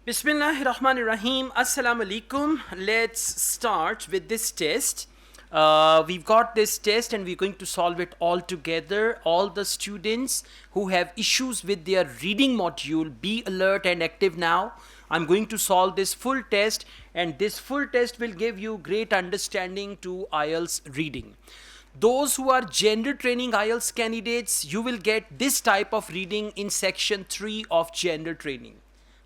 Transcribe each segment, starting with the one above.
Bismillahirrahmanirrahim. Assalamu alaikum. Let's start with this test. We've got this test and we're going to solve it all together. All the students who have issues with their reading module, be alert and active now. I'm going to solve this full test, and this full test will give you great understanding to IELTS reading. Those who are gender training IELTS candidates, you will get this type of reading in section 3 of gender training.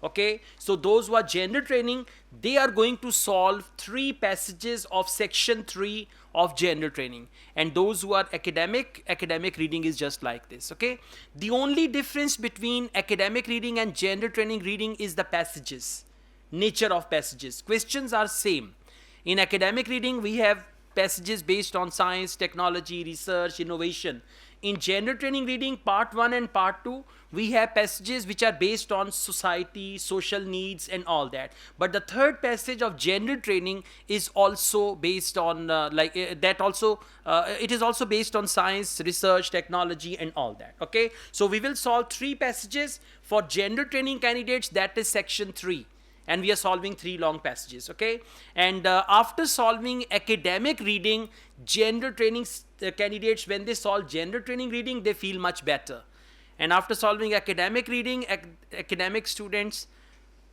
Okay, so those who are gender training, they are going to solve 3 passages of section 3 of gender training, and those who are academic reading is just like this. Okay, the only difference between academic reading and gender training reading is the passages, nature of passages. Questions are same. In academic reading we have passages based on science, technology, research, innovation. In gender training reading part 1 and part 2, we have passages which are based on society, social needs and all that. But the third passage of gender training is also based on it is also based on science, research, technology and all that. Okay, so we will solve 3 passages for gender training candidates, that is section 3. And we are solving 3 long passages. Okay, and after solving academic reading, gender training candidates, when they solve gender training reading, they feel much better. And after solving academic reading, academic students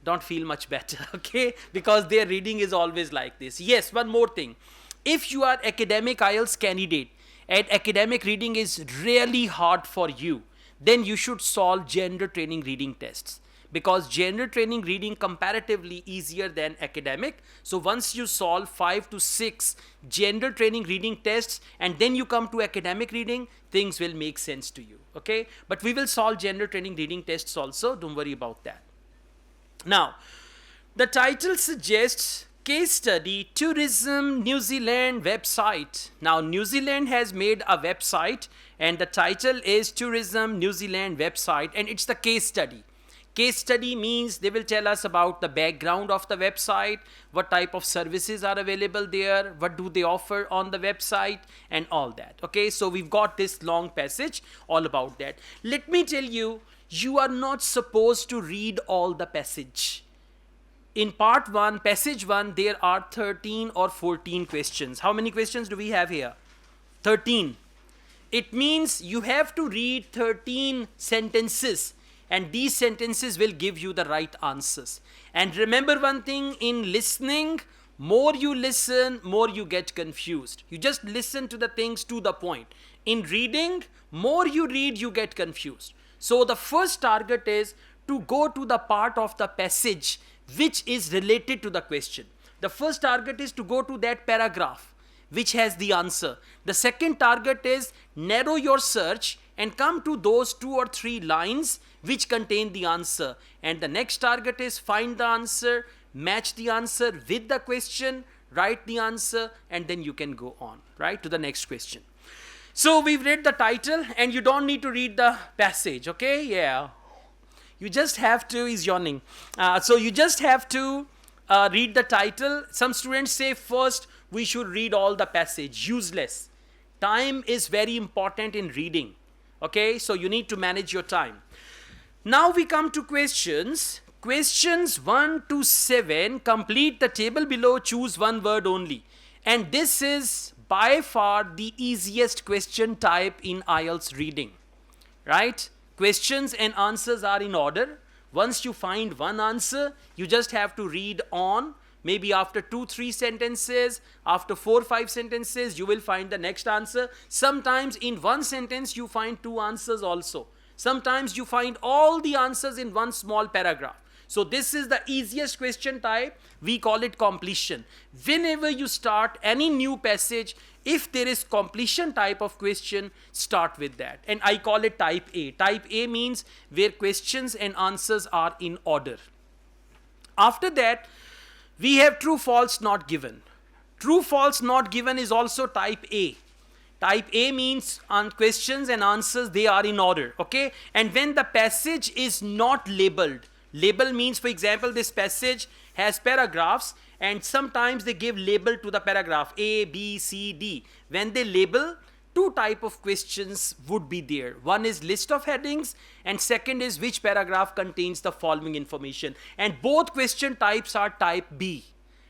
don't feel much better. Okay, because their reading is always like this. Yes, one more thing, if you are academic IELTS candidate and academic reading is really hard for you, then you should solve gender training reading tests, because gender training reading comparatively easier than academic. So once you solve 5 to 6 gender training reading tests and then you come to academic reading, things will make sense to you. Okay, but we will solve gender training reading tests also, don't worry about that. Now, the title suggests case study tourism New Zealand website. Now, New Zealand has made a website and the title is tourism New Zealand website, and it's the case study. Case study means they will tell us about the background of the website, what type of services are available there, what do they offer on the website and all that. Okay, so we've got this long passage all about that. Let me tell you, you are not supposed to read all the passage. In part 1, passage 1, there are 13 or 14 questions. How many questions do we have here? 13. It means you have to read 13 sentences, and these sentences will give you the right answers. And remember one thing, in listening, more you listen, more you get confused. You just listen to the things to the point. In reading, more you read, you get confused. So the first target is to go to the part of the passage which is related to the question. The first target is to go to that paragraph which has the answer. The second target is narrow your search and come to those 2 or 3 lines which contain the answer. And the next target is find the answer, match the answer with the question, write the answer, and then you can go on, right, to the next question. So we've read the title and you don't need to read the passage. Okay, yeah. You just have to, he's yawning. So you just have to read the title. Some students say first we should read all the passage. Useless. Time is very important in reading. Okay, so you need to manage your time. Now we come to questions. Questions 1 to 7, complete the table below, choose one word only. And this is by far the easiest question type in IELTS reading, right? Questions and answers are in order. Once you find one answer, you just have to read on. Maybe after 2-3 sentences, after 4-5 sentences, you will find the next answer. Sometimes in one sentence, you find 2 answers also. Sometimes you find all the answers in one small paragraph. So this is the easiest question type. We call it completion. Whenever you start any new passage, if there is completion type of question, start with that. And I call it type A. Type A means where questions and answers are in order. After that, we have true, false, not given. True, false, not given is also type A. Type A means on questions and answers, they are in order. Okay, and when the passage is not labeled, label means, for example, this passage has paragraphs and sometimes they give label to the paragraph A, B, C, D. When they label, two type of questions would be there. One is list of headings, and second is which paragraph contains the following information. And both question types are type B.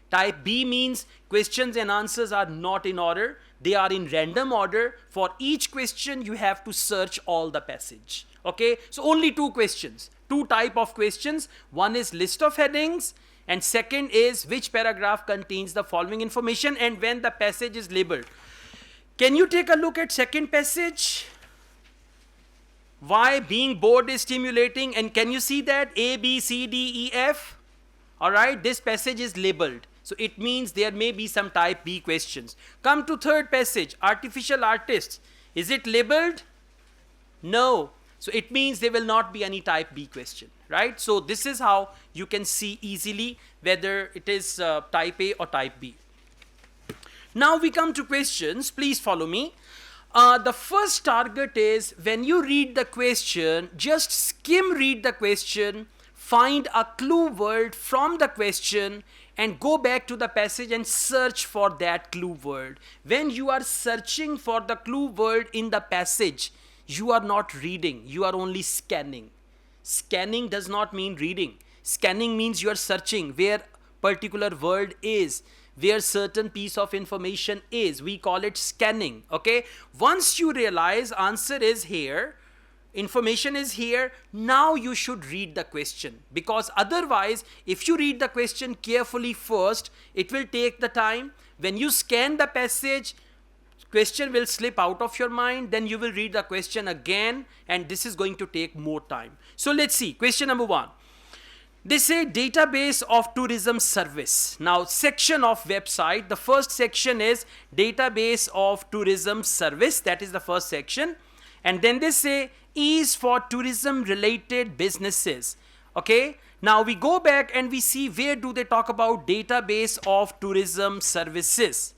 Type B means questions and answers are not in order. They are in random order. For each question, you have to search all the passage. Okay, so only two questions, two type of questions. One is list of headings, and second is which paragraph contains the following information and when the passage is labeled. Can you take a look at second passage? Why being bored is stimulating, and can you see that A, B, C, D, E, F? All right, this passage is labeled. So it means there may be some type B questions. Come to third passage, artificial artists. Is it labeled? No. So it means there will not be any type B question, right? So this is how you can see easily whether it is type A or type B. Now we come to questions. Please follow me. The first target is when you read the question, just skim read the question, find a clue word from the question, and go back to the passage and search for that clue word. When you are searching for the clue word in the passage, you are not reading, you are only scanning. Scanning does not mean reading. Scanning means you are searching where particular word is, where certain piece of information is. We call it scanning, okay? Once you realize answer is here, information is here, now you should read the question, because otherwise if you read the question carefully first, it will take the time. When you scan the passage, question will slip out of your mind, then you will read the question again, and this is going to take more time. So let's see, question number 1. They say database of tourism service. Now section of website, the first section is database of tourism service, that is the first section. And then they say is for tourism related businesses. Okay, now we go back and we see where do they talk about database of tourism services.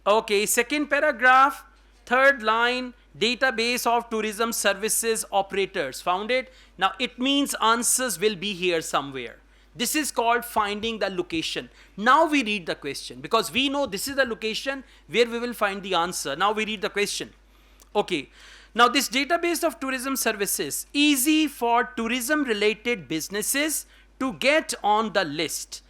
Okay, second paragraph, third line, database of tourism services operators. Found it? Now it means answers will be here somewhere. This is called finding the location. Now we read the question because we know this is the location where we will find the answer. Now we read the question. Okay, now this database of tourism services, easy for tourism related businesses to get on the list,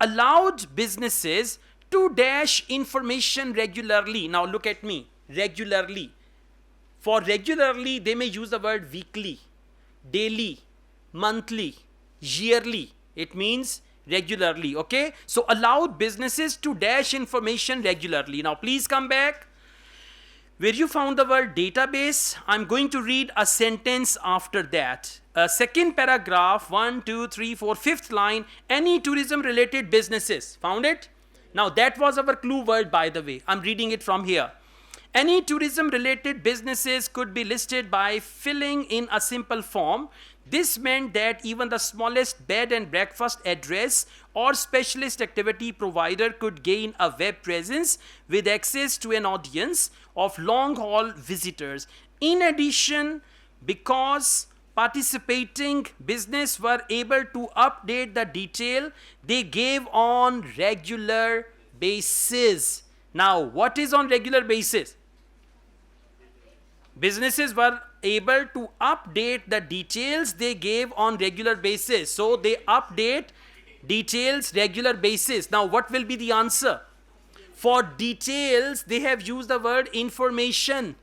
allowed businesses to dash information regularly. Now look at me, regularly. For regularly, they may use the word weekly, daily, monthly, yearly. It means regularly, okay? So allowed businesses to dash information regularly. Now please come back. Where you found the word database, I'm going to read a sentence after that. Second paragraph, 1, 2, 3, 4, fifth line, any tourism related businesses. Found it? Now that was our clue word, by the way. I'm reading it from here. Any tourism related businesses could be listed by filling in a simple form. This meant that even the smallest bed and breakfast address or specialist activity provider could gain a web presence with access to an audience of long haul visitors. In addition, because participating business were able to update the detail they gave on regular basis. Now, what is on regular basis? Businesses were able to update the details they gave on regular basis. So they update details regular basis. Now what will be the answer? For details, they have used the word information.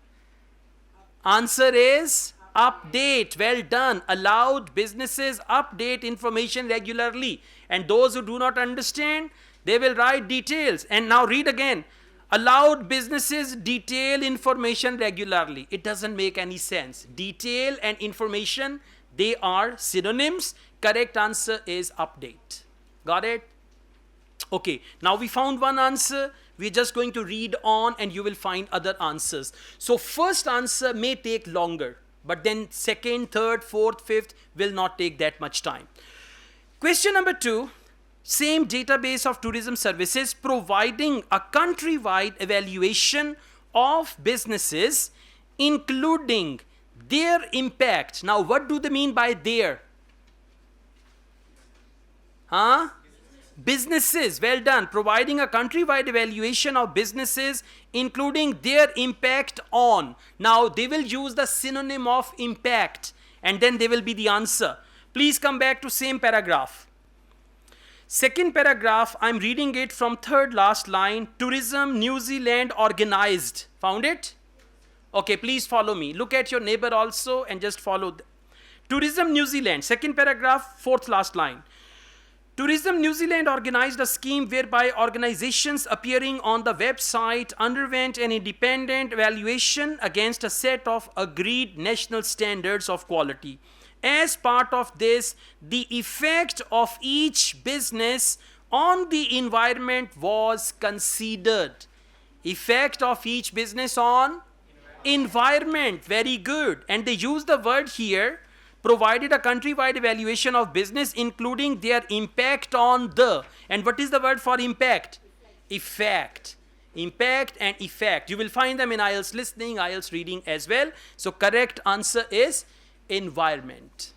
Answer is update. Well done. Allowed businesses update information regularly. And those who do not understand, they will write details. And now read again. Allowed businesses detail information regularly. It doesn't make any sense. Detail and information, they are synonyms. Correct answer is update. Got it? Okay, now we found one answer. We're just going to read on and you will find other answers. So first answer may take longer, but then second, third, fourth, fifth will not take that much time. Question number 2. Same database of tourism services providing a countrywide evaluation of businesses, including their impact. Now, what do they mean by their? Businesses, well done. Providing a countrywide evaluation of businesses, including their impact on. Now, they will use the synonym of impact, and then they will be the answer. Please come back to same paragraph. Second paragraph, I'm reading it from third last line. Tourism New Zealand organized. Found it? Okay, please follow me. Look at your neighbor also and just follow. Tourism New Zealand, second paragraph, fourth last line. Tourism New Zealand organized a scheme whereby organizations appearing on the website underwent an independent evaluation against a set of agreed national standards of quality. As part of this, the effect of each business on the environment was considered. Effect of each business on environment. Very good. And they use the word here, provided a countrywide evaluation of business, including their impact on the. And what is the word for impact? Effect. Impact and effect. You will find them in IELTS listening, IELTS reading as well. So correct answer is environment.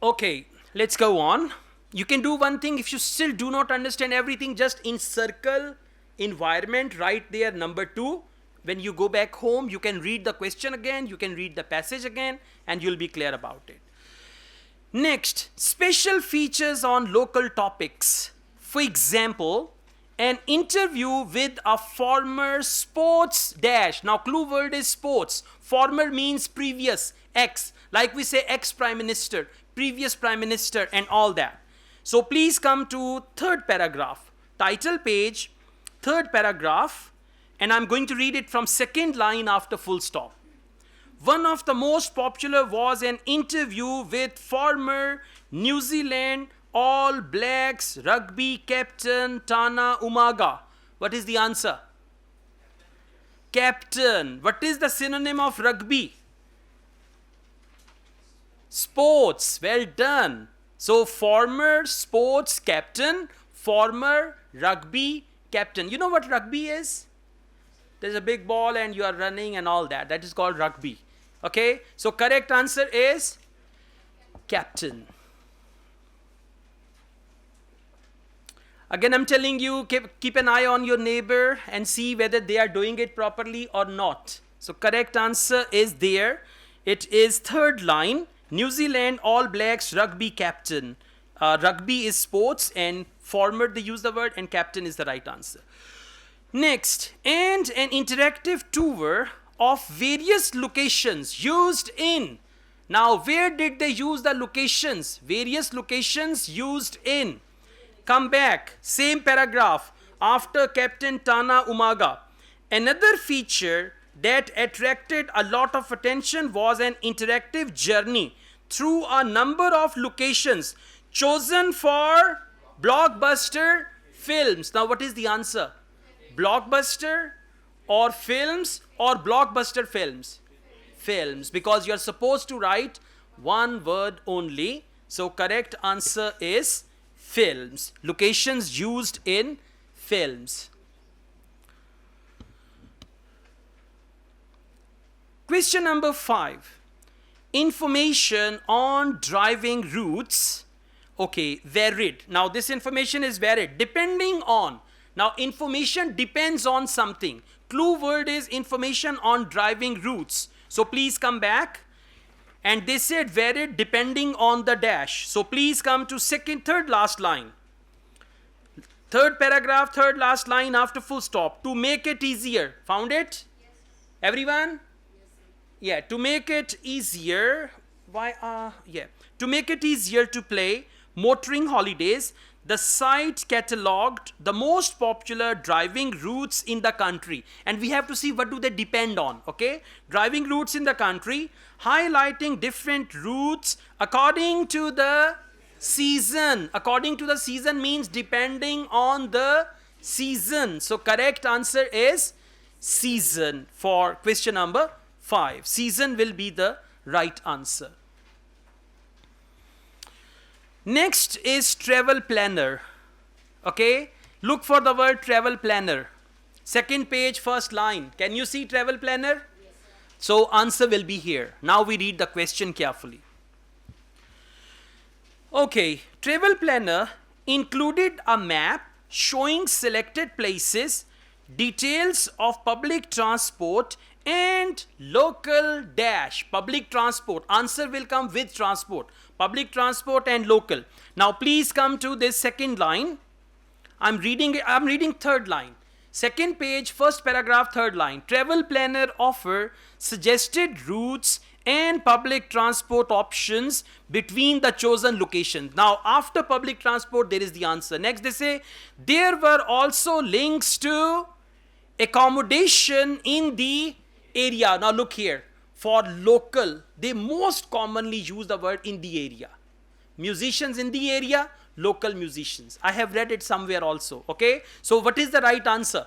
Okay, let's go on. You can do one thing. If you still do not understand everything, just encircle environment right there, number 2. When you go back home, you can read the question again, you can read the passage again, and you'll be clear about it. Next, special features on local topics. For example, an interview with a former sports dash. Now, clue word is sports. Former means previous, ex. Like we say ex-prime minister, previous prime minister, and all that. So please come to third paragraph. Title page, third paragraph. And I'm going to read it from second line after full stop. One of the most popular was an interview with former New Zealand All Blacks rugby captain Tana Umaga. What is the answer? Captain. What is the synonym of rugby? Sports. Well done. So former sports captain, former rugby captain. You know what rugby is? There's a big ball and you are running and all that. That is called rugby. Okay? So correct answer is captain. Again, I'm telling you, keep an eye on your neighbor and see whether they are doing it properly or not. So correct answer is there. It is third line. New Zealand All Blacks rugby captain. Rugby is sports and former they use the word and captain is the right answer. Next, and an interactive tour of various locations used in. Now, where did they use the locations? Various locations used in. Come back, same paragraph, after Captain Tana Umaga. Another feature that attracted a lot of attention was an interactive journey through a number of locations chosen for blockbuster films. Now, what is the answer? Blockbuster or films or blockbuster films? Films, because you are supposed to write one word only. So correct answer is films. Locations used in films. Question number 5. Information on driving routes. Okay, varied. Now this information is varied depending on. Now, information depends on something. Clue word is information on driving routes. So, please come back. And they said varied depending on the dash. So, please come to third last line. Third paragraph, third last line after full stop. To make it easier. Found it? Yes. Everyone? Yes. Yeah, to make it easier. To make it easier to play motoring holidays, the site catalogued the most popular driving routes in the country. And we have to see what do they depend on, okay? Driving routes in the country, highlighting different routes according to the season. According to the season means depending on the season. So correct answer is season for question number 5. Season will be the right answer. Next is travel planner. Okay, look for the word travel planner. Second page, first line. Can you see travel planner? Yes, sir. So answer will be here. Now we read the question carefully. Okay, travel planner included a map showing selected places, details of public transport and local dash public transport. Answer will come with transport, public transport and local. Now please come to this second line. I'm reading third line. Second page, first paragraph, third line. Travel planner offer suggested routes and public transport options between the chosen locations. Now, after public transport, there is the answer. Next, they say there were also links to accommodation in the area. Now, look here. For local, they most commonly use the word in the area. Musicians in the area, local musicians. I have read it somewhere also. Okay. So, what is the right answer?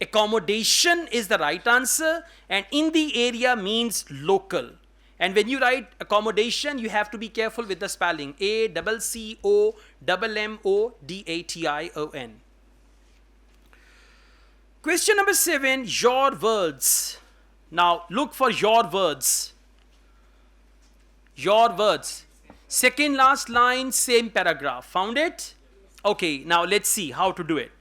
Accommodation is the right answer, and in the area means local. And when you write accommodation, you have to be careful with the spelling. ACCOMMODATION. Question number 7, your words. Now look for your words. Your words. Second last line, same paragraph. Found it? Okay, now let's see how to do it.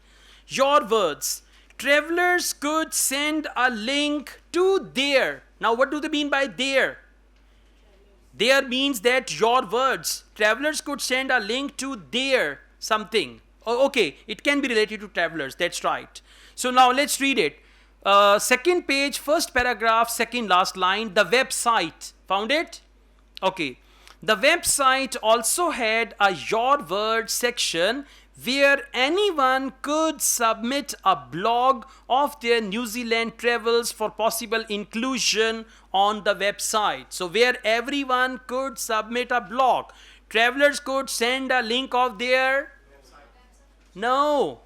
Your words. Travelers could send a link to their. Now what do they mean by their? There means that your words. Travelers could send a link to their something. Oh, okay, it can be related to travelers. That's right. So now let's read it. Second page, first paragraph, second last line. The website. Found it? Okay. The website also had a your words section where anyone could submit a blog of their New Zealand travels for possible inclusion on the website. So where everyone could submit a blog. Travelers could send a link of their... No.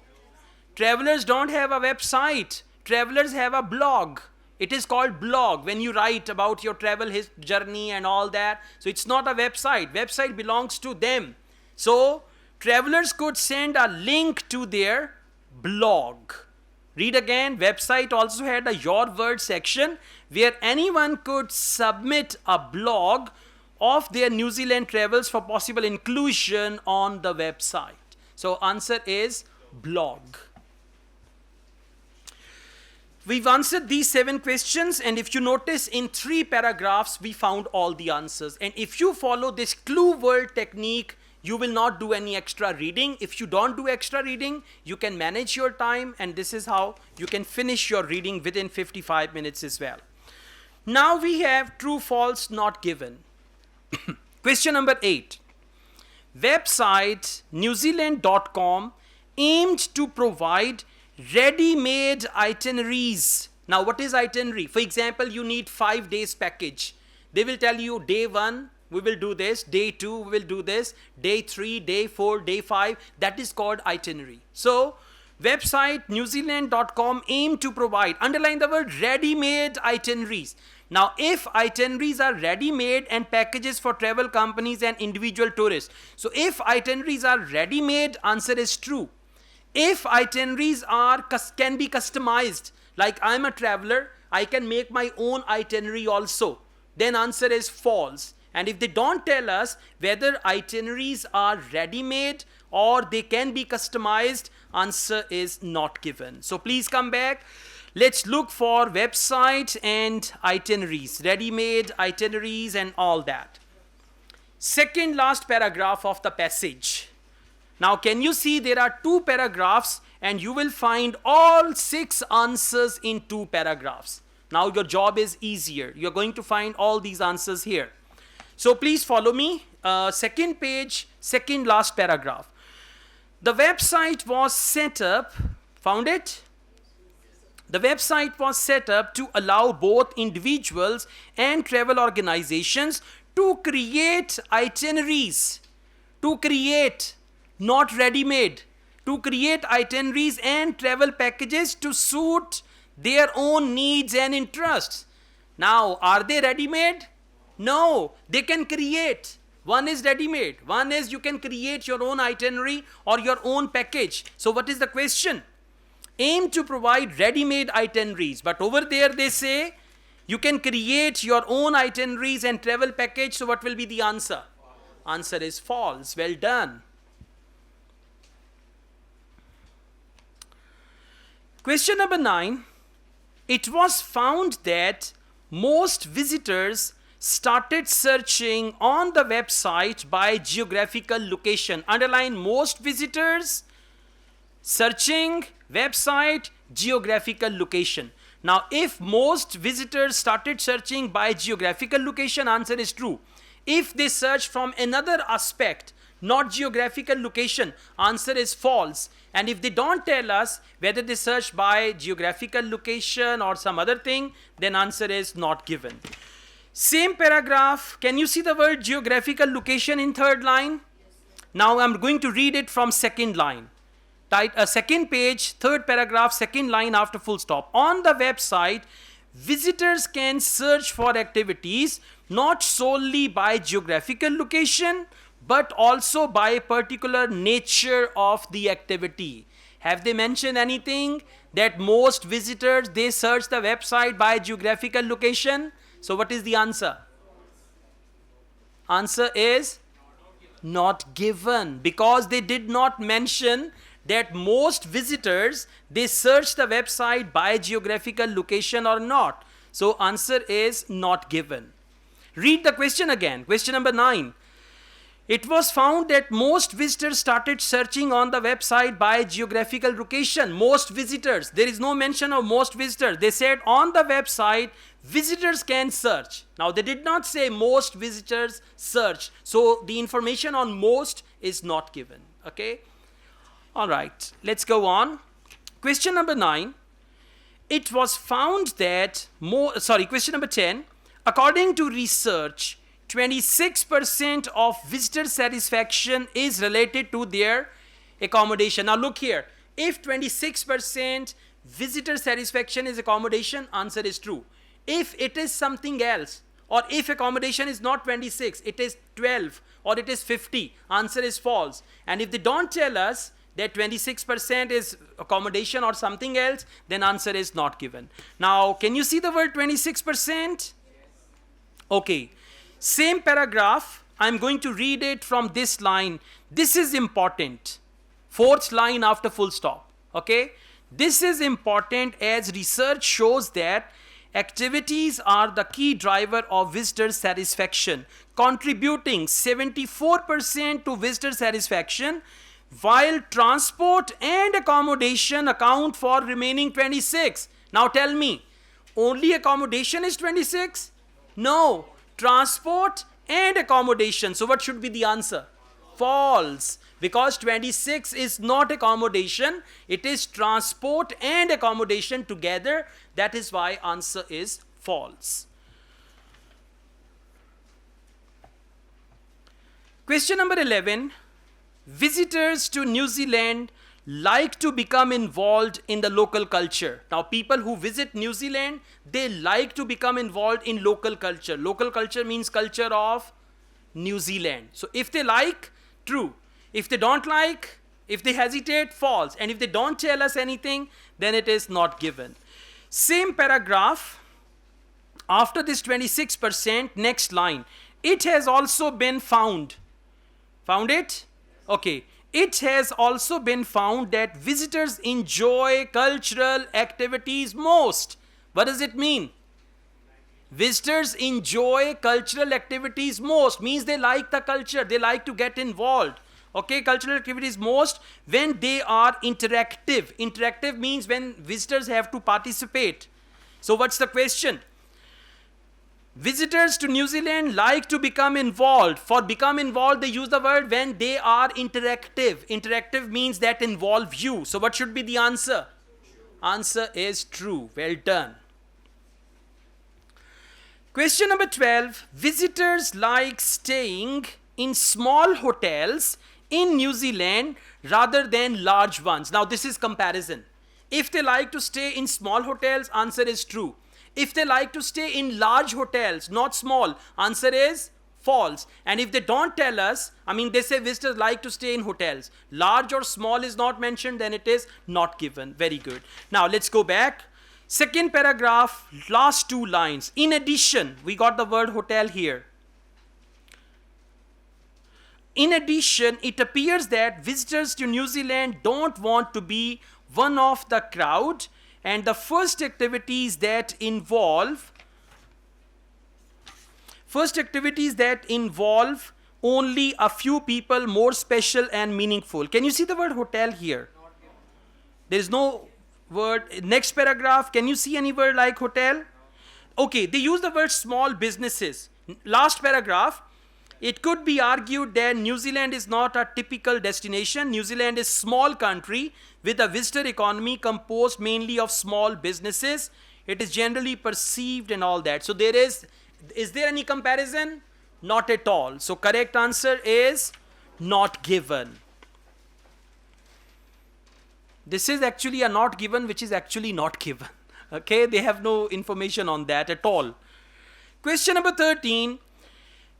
Travelers don't have a website. Travelers have a blog. It is called blog when you write about your travel journey and all that. So it's not a website. Website belongs to them. So travelers could send a link to their blog. Read again. Website also had a your word section where anyone could submit a blog of their New Zealand travels for possible inclusion on the website. So answer is blog. We've answered these 7 questions, and if you notice in 3 paragraphs we found all the answers. And if you follow this clue word technique, you will not do any extra reading. If you don't do extra reading, you can manage your time, and this is how you can finish your reading within 55 minutes as well. Now we have true, false, not given. Question number 8. Website newzealand.com aimed to provide ready-made itineraries. Now what is itinerary? For example, you need 5 days package. They will tell you day 1 we will do this, day 2 we will do this, day 3, day 4, day 5. That is called itinerary. So website newzealand.com aim to provide, underline the word ready-made itineraries. Now if itineraries are ready-made and packages for travel companies and individual tourists. So if itineraries are ready-made, answer is true. If itineraries can be customized, like I'm a traveler, I can make my own itinerary also, then answer is false. And if they don't tell us whether itineraries are ready-made or they can be customized, answer is not given. So please come back. Let's look for website and itineraries, ready-made itineraries and all that. Second last paragraph of the passage. Now can you see there are 2 paragraphs and you will find all 6 answers in 2 paragraphs. Now your job is easier. You're going to find all these answers here. So please follow me. Second page, second last paragraph. The website was set up, found it? The website was set up to allow both individuals and travel organizations to create itineraries. To create, not ready-made. To create itineraries and travel packages to suit their own needs and interests. Now, are they ready-made? No, they can create. One is ready-made. One is you can create your own itinerary or your own package. So what is the question? Aim to provide ready-made itineraries. But over there they say you can create your own itineraries and travel package. So what will be the answer? Answer is false. Well done. Question number 9. It was found that most visitors started searching on the website by geographical location. Underline most visitors searching website geographical location. Now, if most visitors started searching by geographical location, answer is true. If they search from another aspect, not geographical location, answer is false. And if they don't tell us whether they search by geographical location or some other thing, then answer is not given. Same paragraph, can you see the word geographical location in third line? Now I'm going to read it from second line. Second page, third paragraph, second line after full stop. On the website, visitors can search for activities not solely by geographical location, but also by particular nature of the activity. Have they mentioned anything that most visitors, they search the website by geographical location? So what is the answer? Answer is not given, because they did not mention that most visitors, they search the website by geographical location or not. So answer is not given. Read the question again. Question number 9. It was found that most visitors started searching on the website by geographical location. Most visitors. There is no mention of most visitors. They said on the website, visitors can search. Now, they did not say most visitors search. So, the information on most is not given. Okay? All right. Let's go on. Question number 9. It was found that question number 10. According to research, 26% of visitor satisfaction is related to their accommodation. Now look here. If 26% visitor satisfaction is accommodation, answer is true. If it is something else, or if accommodation is not 26, it is 12 or it is 50, answer is false. And if they don't tell us that 26% is accommodation or something else, then answer is not given. Now, can you see the word 26%? Okay. Same paragraph, I'm going to read it from this line. This is important. Fourth line after full stop. Okay? This is important as research shows that activities are the key driver of visitor satisfaction, contributing 74% to visitor satisfaction, while transport and accommodation account for remaining 26. Now tell me, only accommodation is 26? No. Transport and accommodation. So what should be the answer? False. Because 26 is not accommodation. It is transport and accommodation together. That is why answer is false. Question number 11. Visitors to New Zealand like to become involved in the local culture. Now, people who visit New Zealand, they like to become involved in local culture. Local culture means culture of New Zealand. So, if they like, true. If they don't like, if they hesitate, false. And if they don't tell us anything, then it is not given. Same paragraph, after this 26%, next line. It has also been found. Found it? Okay. It has also been found that visitors enjoy cultural activities most. What does it mean? Visitors enjoy cultural activities most. Means they like the culture. They like to get involved. Okay, cultural activities most when they are interactive. Interactive means when visitors have to participate. So what's the question? Visitors to New Zealand like to become involved. For become involved, they use the word when they are interactive. Interactive means that involve you. So what should be the answer? Answer is true. Well done. Question number 12. Visitors like staying in small hotels in New Zealand rather than large ones. Now this is comparison. If they like to stay in small hotels, answer is true. If they like to stay in large hotels, not small, answer is false. And if they don't tell us, they say visitors like to stay in hotels. Large or small is not mentioned, then it is not given. Very good. Now let's go back. Second paragraph, last two lines. In addition, we got the word hotel here. in addition, it appears that visitors to New Zealand don't want to be one of the crowd, and the first activities that involve only a few people, more special and meaningful. Can you see the word hotel here? There is no word. Next paragraph, can you see any word like hotel? Okay, they use the word small businesses. Last paragraph, it could be argued that New Zealand is not a typical destination. New Zealand is a small country with a visitor economy composed mainly of small businesses. It is generally perceived and all that. So is there any comparison? Not at all. So correct answer is not given. This is actually a not given, which is actually not given. Okay, they have no information on that at all. Question number 13.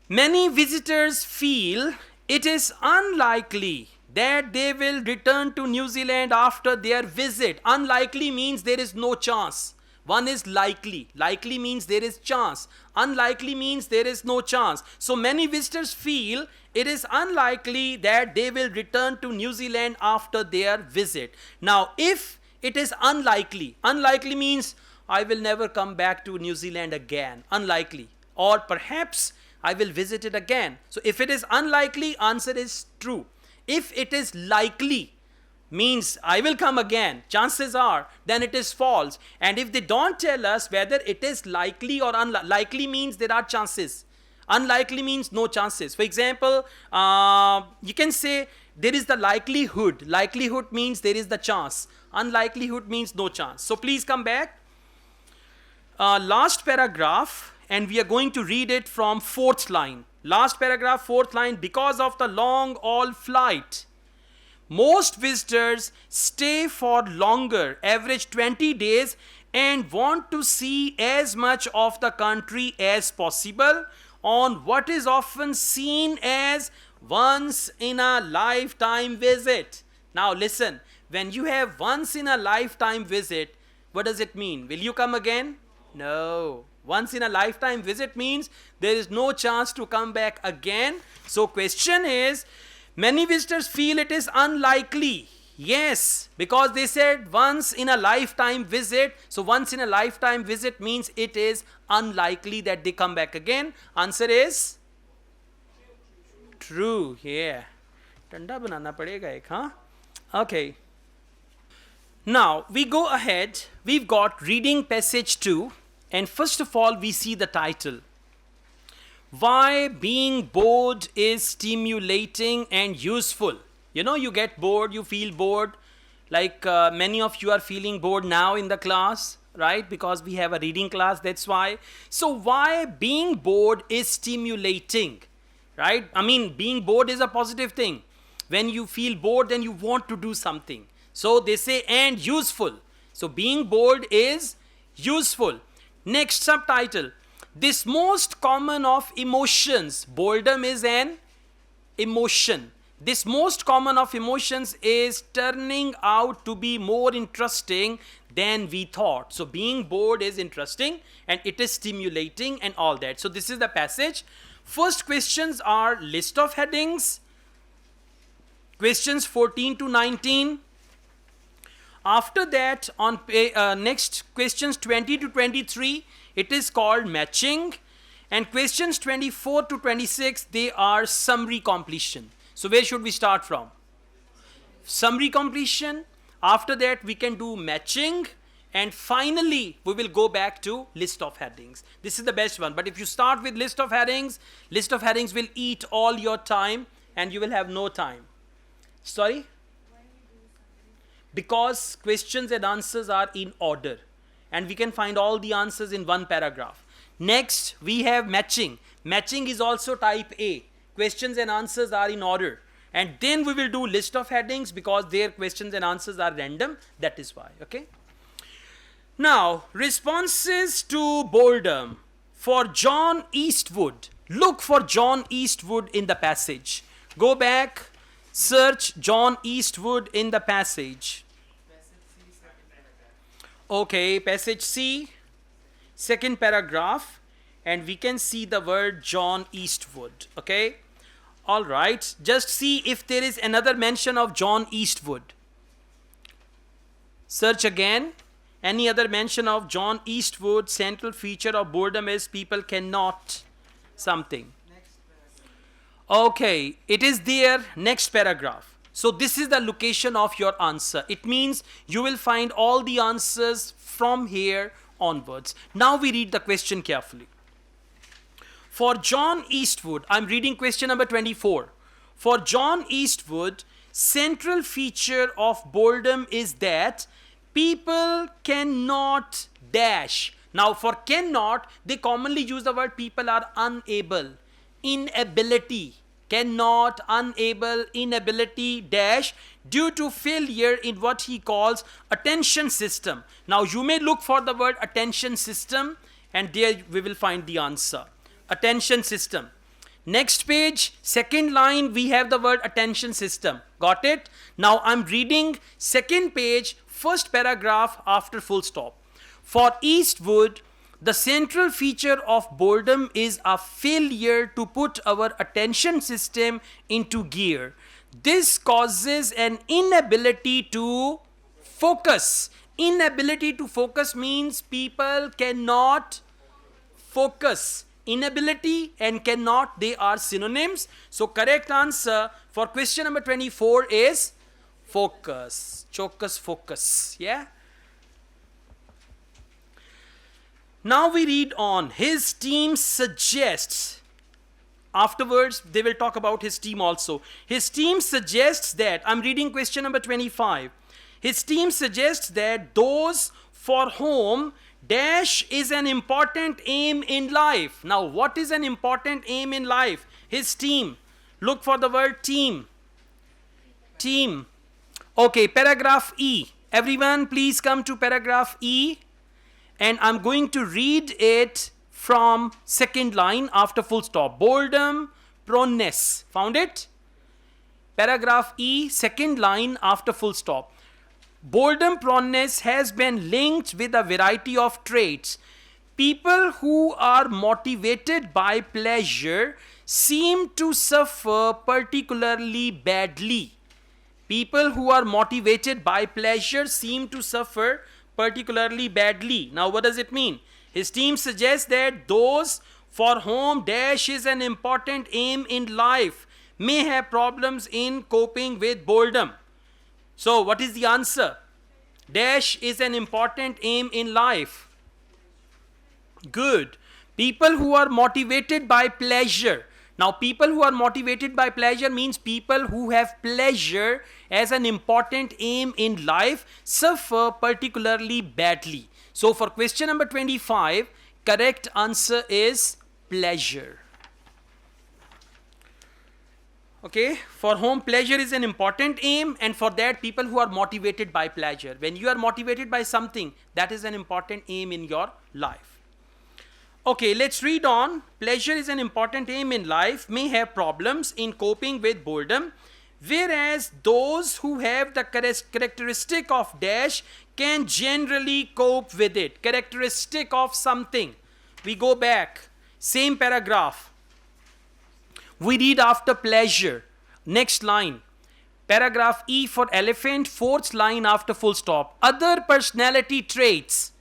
Many visitors feel it is unlikely that they will return to New Zealand after their visit. Unlikely means there is no chance. One is likely. Likely means there is chance. Unlikely means there is no chance. So many visitors feel it is unlikely that they will return to New Zealand after their visit. Now, if it is unlikely, unlikely means I will never come back to New Zealand again. Unlikely. Or perhaps I will visit it again. So if it is unlikely, answer is true. If it is likely, means I will come again, chances are, then it is false. And if they don't tell us whether it is likely or unlikely, likely means there are chances. Unlikely means no chances. For example, you can say there is the likelihood. Likelihood means there is the chance. Unlikelihood means no chance. So please come back. Last paragraph, and we are going to read it from 4th line. Last paragraph, 4th line. Because of the long haul flight, most visitors stay for longer, average 20 days, and want to see as much of the country as possible on what is often seen as once in a lifetime visit. Now listen, when you have once in a lifetime visit, what does it mean? Will you come again? No. Once in a lifetime visit means there is no chance to come back again. So question is, many visitors feel it is unlikely. Yes, because they said once in a lifetime visit. So once in a lifetime visit means it is unlikely that they come back again. Answer is true. Yeah. Tanda banana padega ek, huh? Okay. Now we go ahead. We've got reading passage 2. And first of all, we see the title. Why being bored is stimulating and useful. You know, you get bored, you feel bored. Like many of you are feeling bored now in the class, right? Because we have a reading class, that's why. So why being bored is stimulating, right? I mean, being bored is a positive thing. When you feel bored, then you want to do something. So they say, and useful. So being bored is useful. Next subtitle. This most common of emotions. Boredom is an emotion. This most common of emotions is turning out to be more interesting than we thought. So being bored is interesting and it is stimulating and all that. So this is the passage. First questions are list of headings. Questions 14 to 19. After that, on next questions 20 to 23, it is called matching. And questions 24 to 26, they are summary completion. So where should we start from? Summary completion. After that, we can do matching. And finally, we will go back to list of headings. This is the best one. But if you start with list of headings will eat all your time and you will have no time. Sorry? Because questions and answers are in order and we can find all the answers in one paragraph. Next, we have matching. Matching is also type A. Questions and answers are in order. And then we will do list of headings because their questions and answers are random. That is why, okay? Now, responses to boredom. For John Eastwood. Look for John Eastwood in the passage. Go back, search John Eastwood in the passage. Okay, passage C, second paragraph, and we can see the word John Eastwood, okay? All right. Just see if there is another mention of John Eastwood. Search again. Any other mention of John Eastwood? Central feature of boredom is people cannot something. Okay, it is there. Next paragraph. So this is the location of your answer. It means you will find all the answers from here onwards. Now we read the question carefully. For John Eastwood, I'm reading question number 24. For John Eastwood, central feature of boredom is that people cannot dash. Now for cannot, they commonly use the word people are unable, inability, cannot, unable, inability, dash, due to failure in what he calls attention system. Now you may look for the word attention system and there we will find the answer. Attention system. Next page, second line, we have the word attention system. Got it? Now I'm reading second page, first paragraph after full stop. For Eastwood, the central feature of boredom is a failure to put our attention system into gear. This causes an inability to focus. Inability to focus means people cannot focus. Inability and cannot, they are synonyms. So correct answer for question number 24 is focus. Chocus, focus. Yeah. Now we read on. His team suggests. Afterwards, they will talk about his team also. His team suggests that, I'm reading question number 25. His team suggests that those for whom dash is an important aim in life. Now, what is an important aim in life? His team. Look for the word team. Team. Okay, paragraph E. Everyone, please come to paragraph E. And I'm going to read it from second line after full stop. Boredom, proneness. Found it? Paragraph E, second line after full stop. Boredom proneness has been linked with a variety of traits. People who are motivated by pleasure seem to suffer particularly badly. People who are motivated by pleasure seem to suffer particularly badly. Now what does it mean? His team suggests that those for whom dash is an important aim in life may have problems in coping with boredom. So what is the answer? Dash is an important aim in life. Good. People who are motivated by pleasure. Now people who are motivated by pleasure means people who have pleasure as an important aim in life suffer particularly badly. So for question number 25, correct answer is pleasure. Okay, for whom pleasure is an important aim, and for that people who are motivated by pleasure. When you are motivated by something, that is an important aim in your life. Okay, let's read on. Pleasure is an important aim in life, may have problems in coping with boredom, whereas those who have the characteristic of dash can generally cope with it. Characteristic of something. We go back, same paragraph. We read after pleasure. Next line. Paragraph E for elephant, fourth line after full stop. Other personality traits.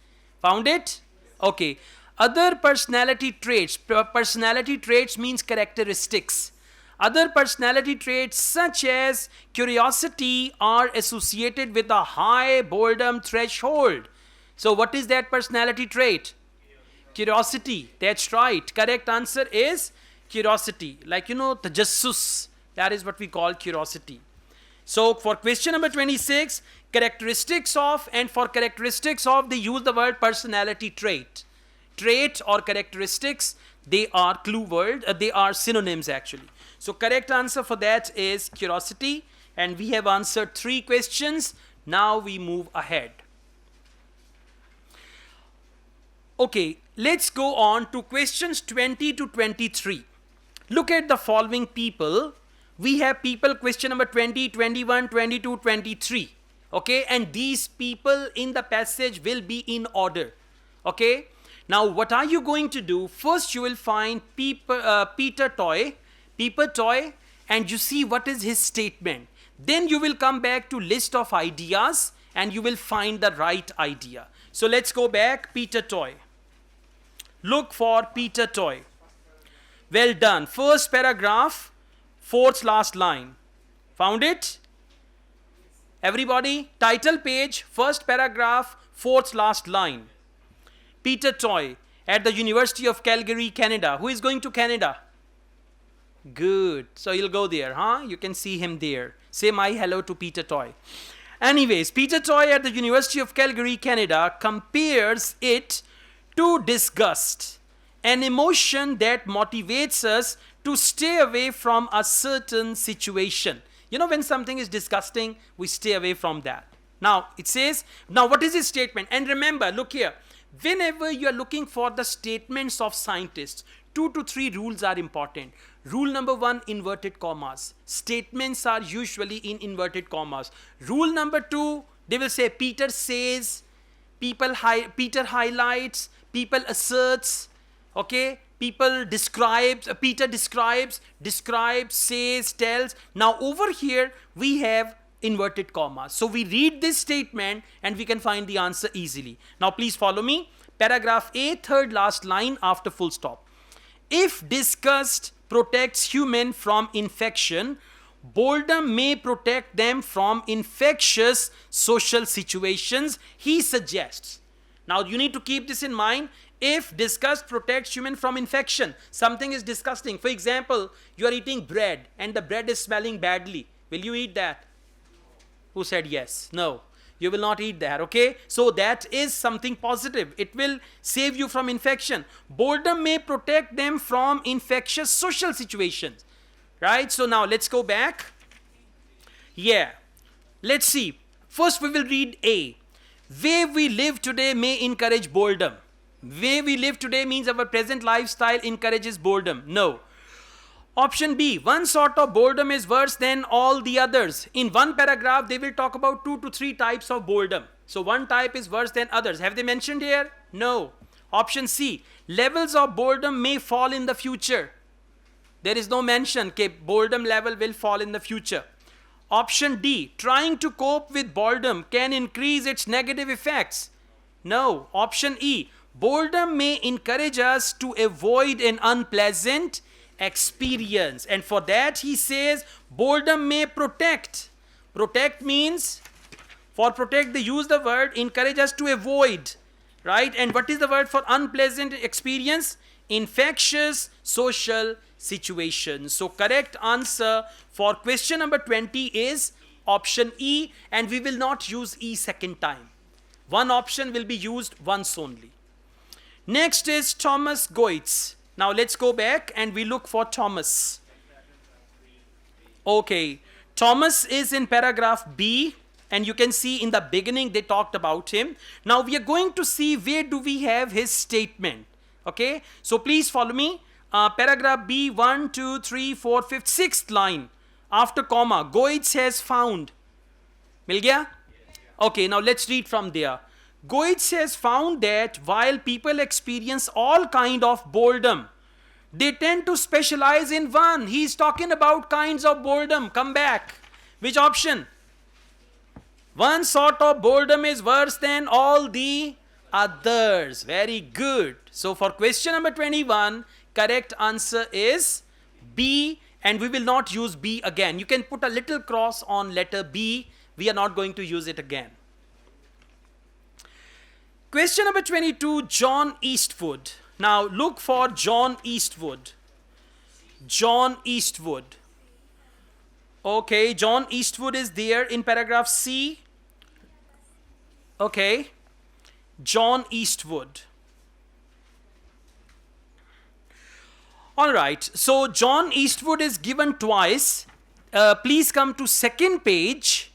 Found it? Okay. Other personality traits. Personality traits means characteristics. Other personality traits such as curiosity are associated with a high boredom threshold. So what is that personality trait? Curiosity. That's right. Correct answer is curiosity. Like, the tajassus. That is what we call curiosity. So for question number 26, characteristics of, and for characteristics of, they use the word personality trait. Trait or characteristics, they are clue word, they are synonyms actually. So correct answer for that is curiosity, and we have answered 3 questions. Now we move ahead. Okay, let's go on to questions 20 to 23. Look at the following people. We have people question number 20, 21, 22, 23. Okay, and these people in the passage will be in order. Okay, now what are you going to do? First you will find Peter Toohey, and you see what is his statement. Then you will come back to list of ideas and you will find the right idea. So let's go back. Peter Toy. Look for Peter Toy. Well done. First paragraph, fourth last line. Found it? Everybody? Title page, first paragraph, fourth last line. Peter Toy at the University of Calgary, Canada. Who is going to Canada? Good. So you'll go there, huh? You can see him there. Say my hello to Peter Toy. Anyways, Peter Toy at the University of Calgary, Canada compares it to disgust, an emotion that motivates us to stay away from a certain situation. You know, when something is disgusting, we stay away from that. Now, it says, now what is his statement? And remember, look here, whenever you are looking for the statements of scientists, 2 to 3 rules are important. Rule number 1, inverted commas. Statements are usually in inverted commas. Rule number 2, they will say Peter says, Peter highlights, people asserts, okay? People describes, Peter describes, says, tells. Now over here we have inverted commas. So we read this statement and we can find the answer easily. Now please follow me. Paragraph A, third last line after full stop. If disgust protects human from infection, boredom may protect them from infectious social situations, he suggests. Now you need to keep this in mind. If disgust protects human from infection, something is disgusting. For example, you are eating bread and the bread is smelling badly. Will you eat that? Who said yes? No. You will not eat that, okay? So that is something positive. It will save you from infection. Boredom may protect them from infectious social situations, right? So now let's go back. Yeah. Let's see. First we will read A. Way we live today may encourage boredom. Way we live today means our present lifestyle encourages boredom. No. Option B, one sort of boredom is worse than all the others. In one paragraph, they will talk about 2 to 3 types of boredom. So one type is worse than others. Have they mentioned here? No. Option C, levels of boredom may fall in the future. There is no mention that boredom level will fall in the future. Option D, trying to cope with boredom can increase its negative effects. No. Option E, boredom may encourage us to avoid an unpleasant experience, and for that he says boredom may protect. Protect means, for protect they use the word encourage us to avoid, right? And what is the word for unpleasant experience? Infectious social situations. So correct answer for question number 20 is option E, and we will not use E second time. One option will be used once only. Next is Thomas Goetz. Now let's go back and we look for Thomas. Okay, Thomas is in paragraph B, and you can see in the beginning they talked about him. Now we are going to see where do we have his statement. Okay, so please follow me. Paragraph B, 1, 2, 3, 4, 5th, 6th line after comma. Goetz has found. Mil gaya? Okay, now let's read from there. Goetz has found that while people experience all kind of boredom, they tend to specialize in one. He's talking about kinds of boredom. Come back. Which option? One sort of boredom is worse than all the others. Very good. So for question number 21, correct answer is B, and we will not use B again. You can put a little cross on letter B. We are not going to use it again. Question number 22, John Eastwood. Now look for John Eastwood. John Eastwood. Okay, John Eastwood is there in paragraph C. Okay, John Eastwood. All right, so John Eastwood is given twice. Please come to second page,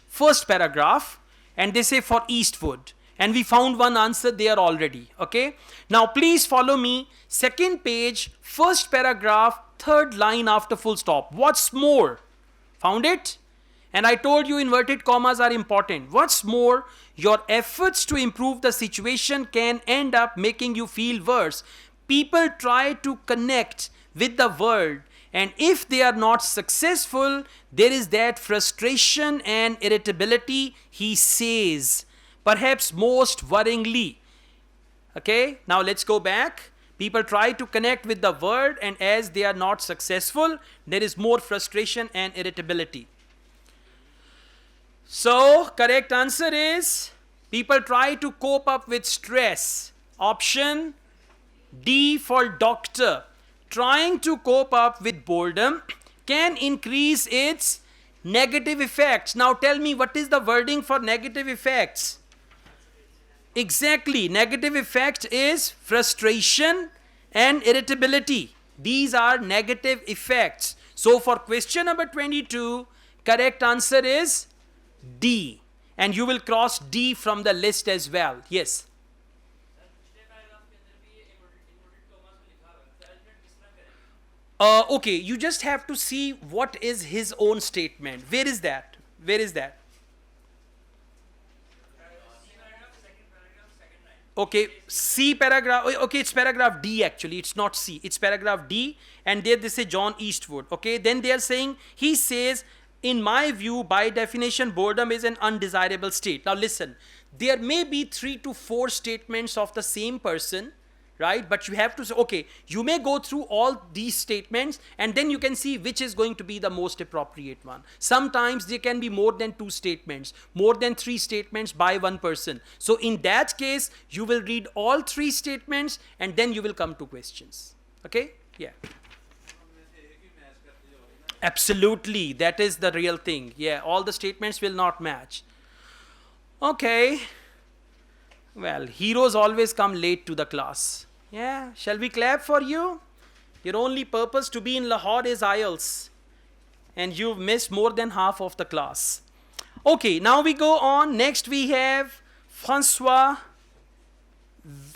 first paragraph. And they say for Eastwood, and we found one answer there already. Okay, now please follow me. Second page, first paragraph, third line after full stop. What's more? Found it? And I told you inverted commas are important. What's more, your efforts to improve the situation can end up making you feel worse. People try to connect with the world And if they are not successful, there is that frustration and irritability, he says, perhaps most worryingly. Okay, now let's go back. People try to connect with the word, and as they are not successful, there is more frustration and irritability. So, correct answer is people try to cope up with stress. Option D for doctor. Trying to cope up with boredom can increase its negative effects. Now tell me, what is the wording for negative effects? Exactly, negative effect is frustration and irritability. These are negative effects. So for question number 22, correct answer is D. And you will cross D from the list as well. Yes. Okay, you just have to see what is his own statement. Where is that? Where is that? Okay, C paragraph. Okay, it's paragraph D actually. It's not C. It's paragraph D. And there they say John Eastwood. Okay, then they are saying, he says, in my view, by definition, boredom is an undesirable state. Now listen, there may be 3 to 4 statements of the same person, right? But you have to say, okay, you may go through all these statements and then you can see which is going to be the most appropriate one. Sometimes there can be more than 2 statements, more than 3 statements by one person. So in that case, you will read all 3 statements and then you will come to questions. Okay? Yeah. Absolutely. That is the real thing. Yeah, all the statements will not match. Okay. Well, heroes always come late to the class. Yeah, shall we clap for you? Your only purpose to be in Lahore is IELTS. And you've missed more than half of the class. Okay, now we go on. Next we have Francoise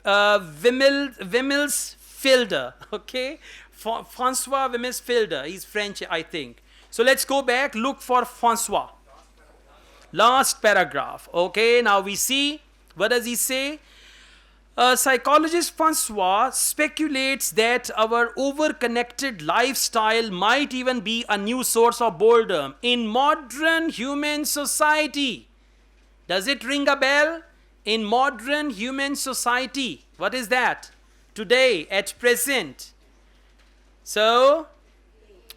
Wemelsfelder. Okay, Francoise Wemelsfelder. He's French, I think. So let's go back. Look for Francois. Last paragraph. Okay, now we see. What does he say? Psychologist Francois speculates that our over-connected lifestyle might even be a new source of boredom in modern human society. Does it ring a bell? In modern human society. What is that? Today, at present. So,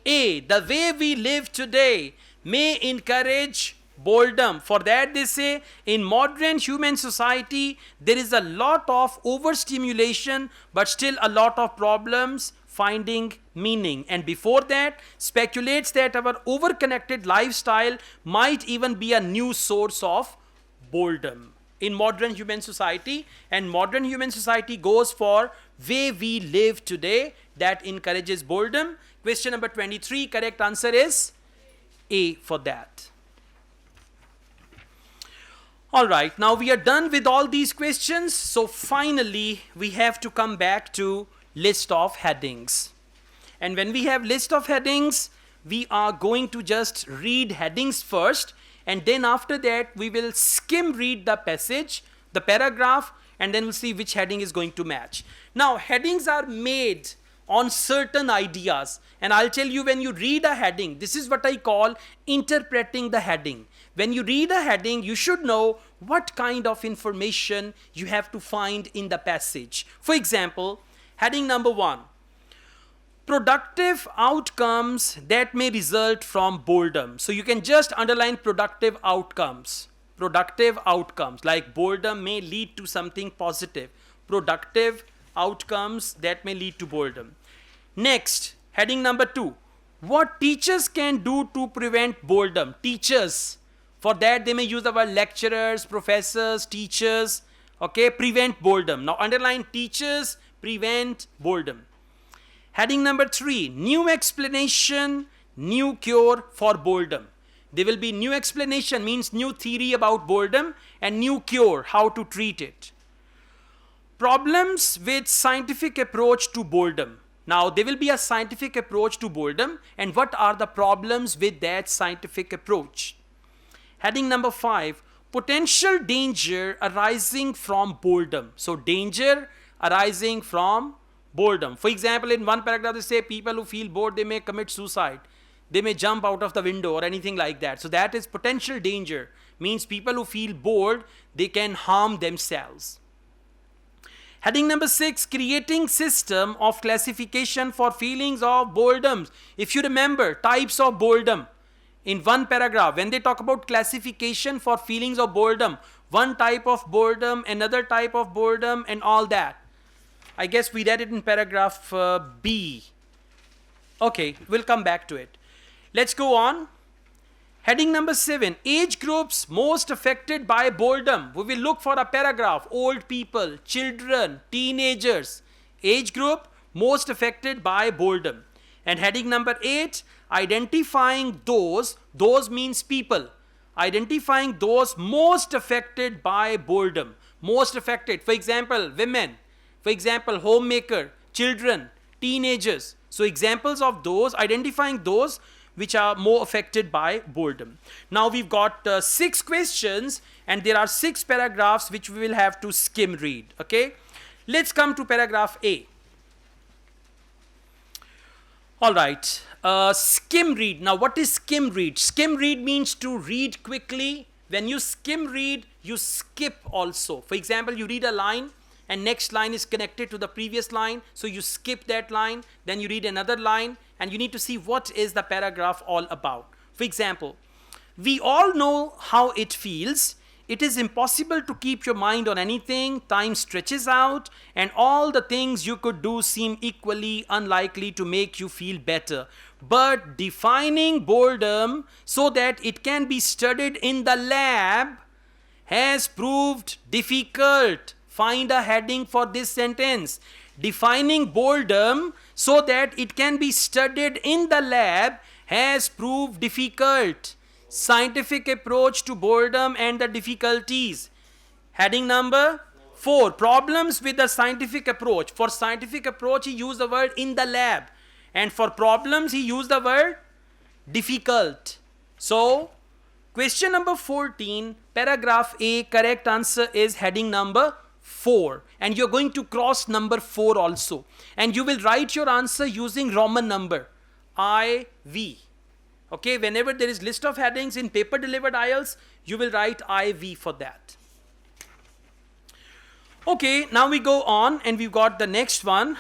A, the way we live today may encourage boredom. For that they say, in modern human society, there is a lot of overstimulation, but still a lot of problems finding meaning. And before that, speculates that our overconnected lifestyle might even be a new source of boredom in modern human society. And modern human society goes for way we live today that encourages boredom. Question number 23, correct answer is A for that. Alright, now we are done with all these questions. So finally, we have to come back to list of headings. And when we have list of headings, we are going to just read headings first. And then after that, we will skim read the passage, the paragraph, and then we'll see which heading is going to match. Now, headings are made on certain ideas. And I'll tell you, when you read a heading, this is what I call interpreting the heading. When you read a heading, you should know what kind of information you have to find in the passage. For example, heading number 1, productive outcomes that may result from boredom. So you can just underline productive outcomes. Productive outcomes, like boredom may lead to something positive. Productive outcomes that may lead to boredom. Next, heading number 2, what teachers can do to prevent boredom. Teachers, for that they may use the word lecturers, professors, teachers. Okay, prevent boredom. Now underline teachers, prevent boredom. Heading number 3, new explanation, new cure for boredom. There will be new explanation, means new theory about boredom, and new cure, how to treat it. Problems with scientific approach to boredom. Now there will be a scientific approach to boredom, and what are the problems with that scientific approach? Heading number 5, potential danger arising from boredom. So danger arising from Boredom. For example, in one paragraph they say people who feel bored, they may commit suicide. They may jump out of the window or anything like that. So that is potential danger. Means people who feel bored, they can harm themselves. Heading number 6, creating system of classification for feelings of boredom. If you remember, types of boredom. In one paragraph, when they talk about classification for feelings of boredom, one type of boredom, another type of boredom, and all that. I guess we read it in paragraph B. Okay, we'll come back to it. Let's go on. Heading number 7, age groups most affected by boredom. We will look for a paragraph. Old people, children, teenagers. Age group most affected by boredom. And heading number 8, identifying those means people. Identifying those most affected by boredom. Most affected. For example, women. For example, homemaker, children, teenagers. So examples of those, identifying those which are more affected by boredom. Now we've got 6 questions and there are 6 paragraphs which we will have to skim read. Okay, let's come to paragraph A. All right, skim read. Now what is skim read? Skim read means to read quickly. When you skim read, you skip also. For example, you read a line and next line is connected to the previous line, so you skip that line, then you read another line, and you need to see what is the paragraph all about. For example, we all know how it feels. It is impossible to keep your mind on anything. Time stretches out, and all the things you could do seem equally unlikely to make you feel better. But defining boredom so that it can be studied in the lab has proved difficult. Find a heading for this sentence. Defining boredom so that it can be studied in the lab has proved difficult. Scientific approach to boredom and the difficulties. Heading number 4, problems with the scientific approach. For scientific approach, he used the word in the lab. And for problems, he used the word difficult. So, question number 14, paragraph A, correct answer is heading number 4, and you're going to cross number 4 also, and you will write your answer using Roman number IV. Okay, whenever there is list of headings in paper delivered IELTS, you will write IV for that. Okay, now we go on and we've got the next one,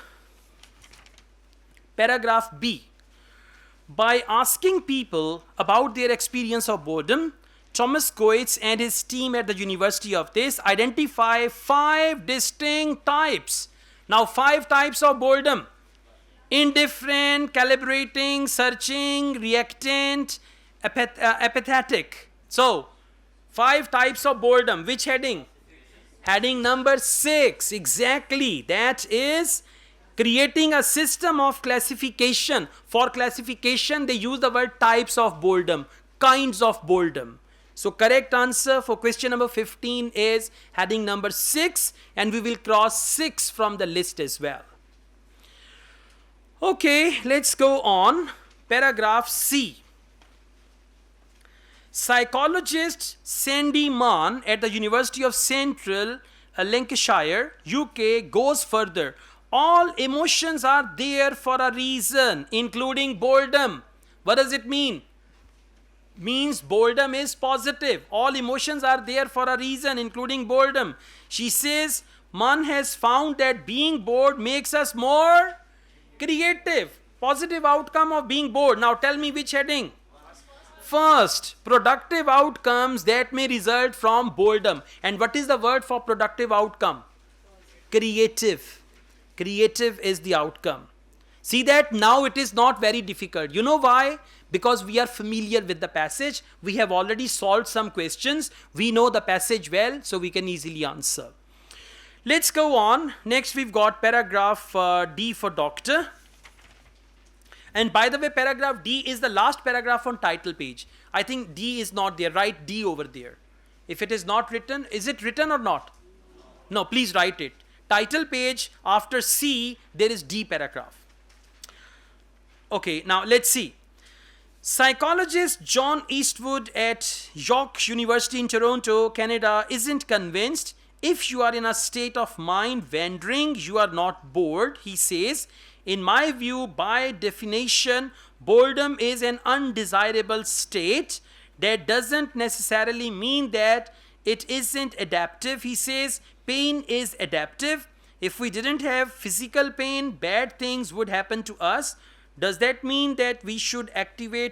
paragraph B. By asking people about their experience of boredom, Thomas Coates and his team at the University of this identify 5 distinct types. Now 5 types of boredom. Indifferent, calibrating, searching, reactant, apathetic. So 5 types of boredom. Which heading? Heading number 6. Exactly. That is creating a system of classification. For classification, they use the word types of boredom, kinds of boredom. So correct answer for question number 15 is heading number 6, and we will cross 6 from the list as well. Okay, let's go on. Paragraph C. Psychologist Sandy Mann at the University of Central Lancashire, UK, goes further. All emotions are there for a reason, including boredom. What does it mean? Means boredom is positive. All emotions are there for a reason, including boredom. She says, Mann has found that being bored makes us more creative. Positive outcome of being bored. Now tell me which heading? First, productive outcomes that may result from boredom. And what is the word for productive outcome? Creative. Creative is the outcome. See that now it is not very difficult. You know why? Because we are familiar with the passage. We have already solved some questions. We know the passage well, so we can easily answer. Let's go on. Next we've got paragraph D for doctor. And by the way, paragraph D is the last paragraph on title page. I think D is not there. Write D over there. If it is not written, is it written or not? No, please write it. Title page, after C, there is D paragraph. Okay, now let's see. Psychologist John Eastwood at York University in Toronto, Canada, isn't convinced if you are in a state of mind wandering, you are not bored. He says, in my view, by definition, boredom is an undesirable state. That doesn't necessarily mean that it isn't adaptive. He says pain is adaptive. If we didn't have physical pain, bad things would happen to us. Does that mean that we should actively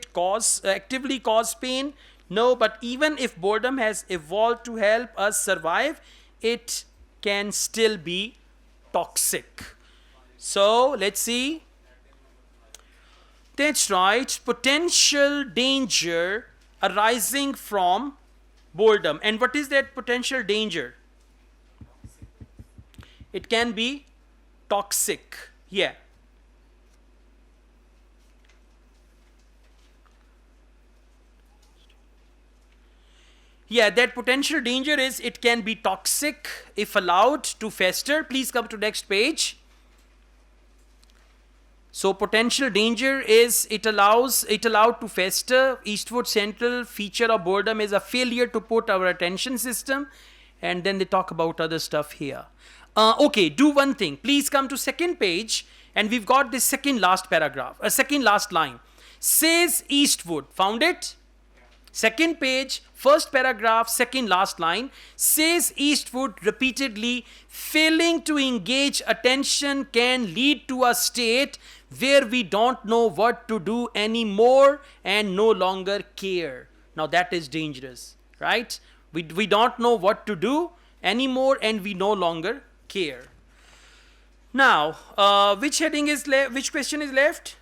cause pain? No, but even if boredom has evolved to help us survive, it can still be toxic. So let's see. That's right. Potential danger arising from boredom. And what is that potential danger? It can be toxic. Yeah. Yeah, that potential danger is it can be toxic if allowed to fester. Please come to next page. So potential danger is it allowed to fester. Eastwood central feature of boredom is a failure to put our attention system, and then they talk about other stuff here. Okay, do one thing. Please come to second page, and we've got this second last paragraph, second last line. Says Eastwood. Found it? Second page, first paragraph, second last line. Says Eastwood repeatedly, failing to engage attention can lead to a state where we don't know what to do anymore and no longer care. Now that is dangerous, right? We don't know what to do anymore and we no longer care. Now, which heading is left? Which question is left?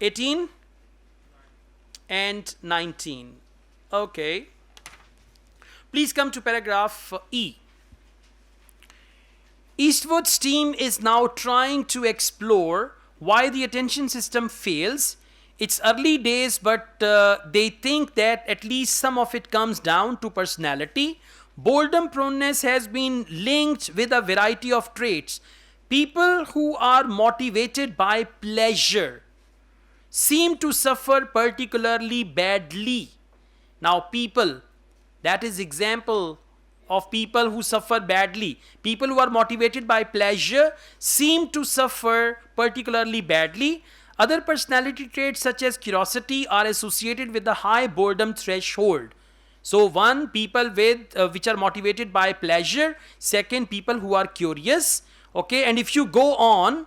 18 and 19. Okay. Please come to paragraph E. Eastwood's team is now trying to explore why the attention system fails. It's early days, but they think that at least some of it comes down to personality. Boredom proneness has been linked with a variety of traits. People who are motivated by pleasure seem to suffer particularly badly. Now people, that is example of people who suffer badly. People who are motivated by pleasure seem to suffer particularly badly. Other personality traits such as curiosity are associated with the high boredom threshold. So one, people with which are motivated by pleasure. Second, people who are curious. Okay, and if you go on,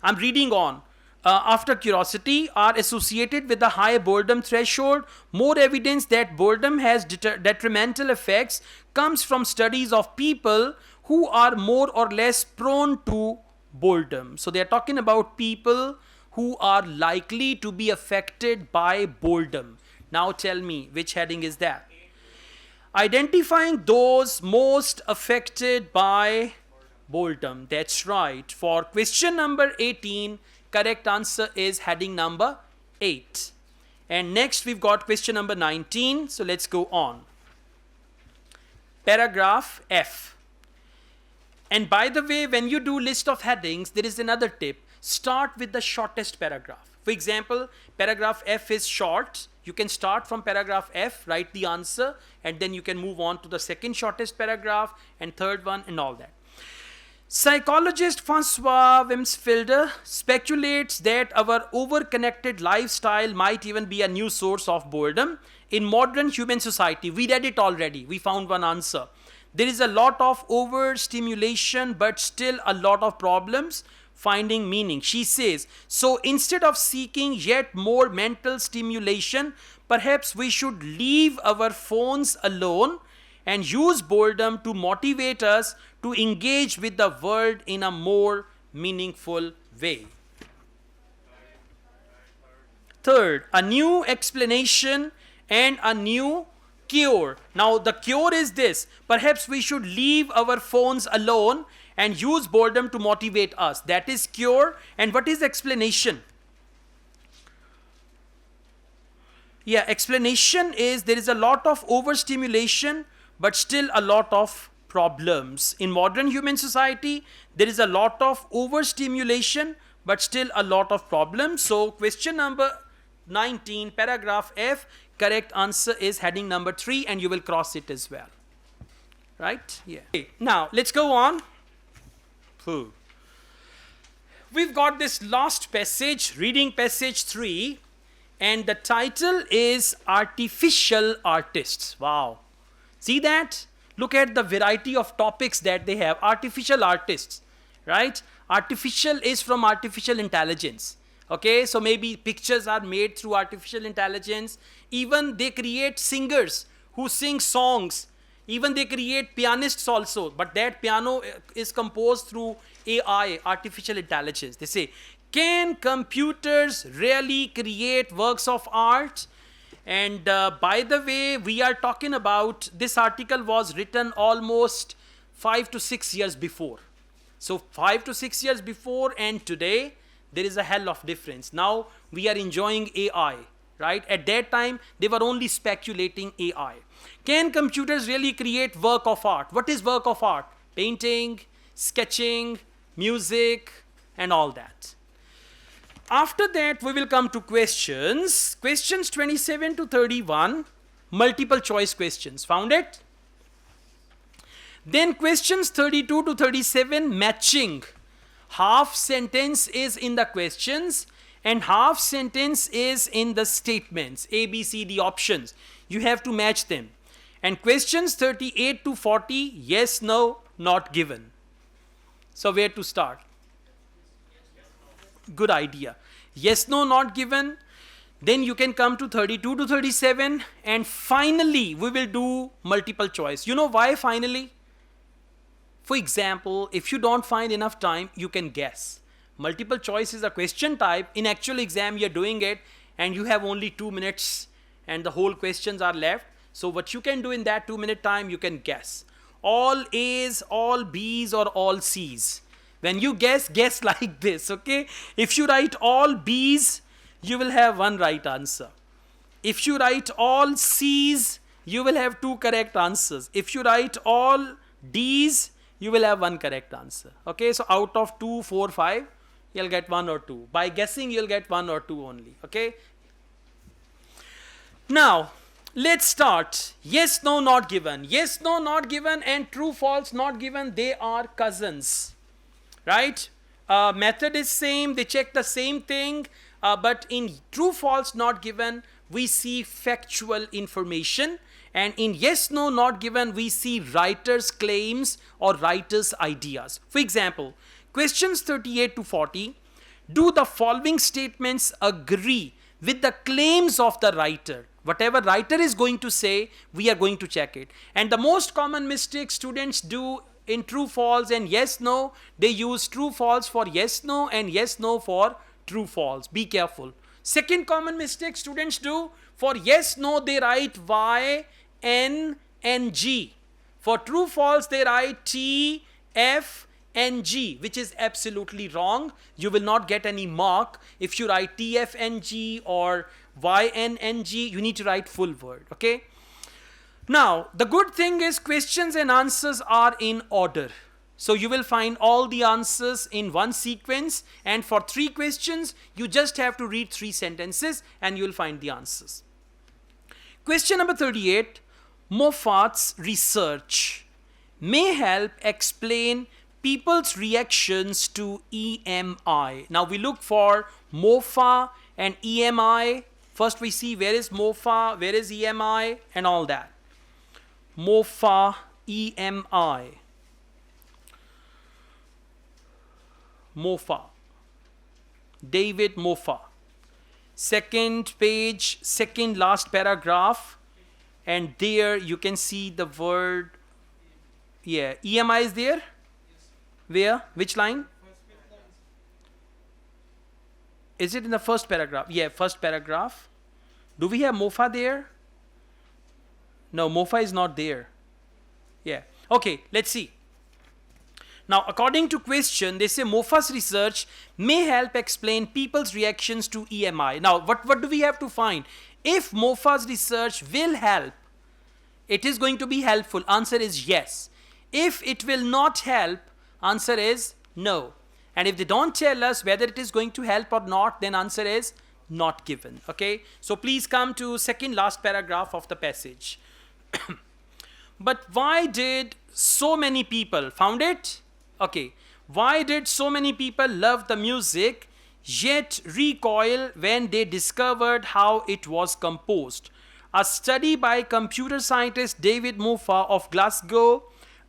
I'm reading on. After curiosity are associated with the high boredom threshold. More evidence that boredom has detrimental effects comes from studies of people who are more or less prone to boredom. So they are talking about people who are likely to be affected by boredom. Now tell me, which heading is that? Identifying those most affected by boredom. That's right. For question number 18, correct answer is heading number 8. And next we've got question number 19. So let's go on. Paragraph F. And by the way, when you do list of headings, there is another tip. Start with the shortest paragraph. For example, paragraph F is short. You can start from paragraph F, write the answer, and then you can move on to the second shortest paragraph and third one and all that. Psychologist Francoise Wemelsfelder speculates that our over-connected lifestyle might even be a new source of boredom in modern human society. We read it already. We found one answer. There is a lot of overstimulation, but still a lot of problems finding meaning. She says, so instead of seeking yet more mental stimulation, perhaps we should leave our phones alone and use boredom to motivate us to engage with the world in a more meaningful way. Third, a new explanation and a new cure. Now the cure is this: perhaps we should leave our phones alone and use boredom to motivate us. That is cure. And what is explanation? Yeah, explanation is there is a lot of overstimulation, but still a lot of problems. In modern human society, there is a lot of overstimulation, but still a lot of problems. So question number 19, paragraph F, correct answer is heading number 3, and you will cross it as well. right? Yeah. Okay, now, let's go on. Phew. We've got this last passage, reading passage 3, and the title is Artificial Artists. Wow. See that? Look at the variety of topics that they have. Artificial artists, right? Artificial is from artificial intelligence. Okay, so maybe pictures are made through artificial intelligence. Even they create singers who sing songs. Even they create pianists also, but that piano is composed through AI, artificial intelligence. They say, can computers really create works of art? And by the way, we are talking about, this article was written almost 5 to 6 years before. So 5 to 6 years before and today, there is a hell of difference. Now we are enjoying AI, right? At that time, they were only speculating AI. Can computers really create work of art? What is work of art? Painting, sketching, music, and all that. After that, we will come to questions. Questions 27 to 31, multiple choice questions. Found it? Then questions 32 to 37, matching. Half sentence is in the questions and half sentence is in the statements. A, B, C, D options. You have to match them. And questions 38 to 40, yes, no, not given. So where to start? Good idea. Yes, no, not given. Then you can come to 32 to 37. And finally, we will do multiple choice. You know why finally? For example, if you don't find enough time, you can guess. Multiple choice is a question type. In actual exam, you're doing it and you have only 2 minutes and the whole questions are left. So what you can do in that 2-minute time, you can guess. All A's, all B's, or all C's. When you guess like this, okay? If you write all B's, you will have 1 right answer. If you write all C's, you will have 2 correct answers. If you write all D's, you will have 1 correct answer. Okay, so out of 2, 4, 5, you'll get 1 or 2. By guessing, you'll get 1 or 2 only. Okay? Now, let's start. Yes, no, not given. Yes, no, not given, and true, false, not given, they are cousins. Right? Method is same, they check the same thing, but in true, false, not given, we see factual information. And in yes, no, not given, we see writer's claims or writer's ideas. For example, questions 38 to 40, do the following statements agree with the claims of the writer? Whatever writer is going to say, we are going to check it. And the most common mistake students do in true, false, and yes, no, they use true, false for yes, no, and yes, no for true, false. Be careful. Second common mistake students do, for yes, no, they write Y, N, and G. For true, false, they write T, F, and G, which is absolutely wrong. You will not get any mark if you write T, F, N, G or Y, N, N, G. You need to write full word, okay? Now, the good thing is questions and answers are in order. So you will find all the answers in one sequence, and for 3 questions, you just have to read 3 sentences and you will find the answers. Question number 38, Moffat's research may help explain people's reactions to EMI. Now we look for Moffat and EMI. First we see where is Moffat, where is EMI, and all that. Moffat, EMI. Moffat. David Moffat. Second page, second last paragraph, and there you can see the word, yeah, EMI is there? Where? Which line? Is it in the first paragraph? Yeah, first paragraph. Do we have Moffat there? No, Moffat is not there. Yeah. Okay, let's see. Now, according to question, they say Moffat's research may help explain people's reactions to EMI. Now, what do we have to find? If Moffat's research will help, it is going to be helpful. Answer is yes. If it will not help, answer is no. And if they don't tell us whether it is going to help or not, then answer is not given. Okay? So please come to second last paragraph of the passage. But why did so many people found it? Okay. Why did so many people love the music yet recoil when they discovered how it was composed? A study by computer scientist David Moffat of Glasgow,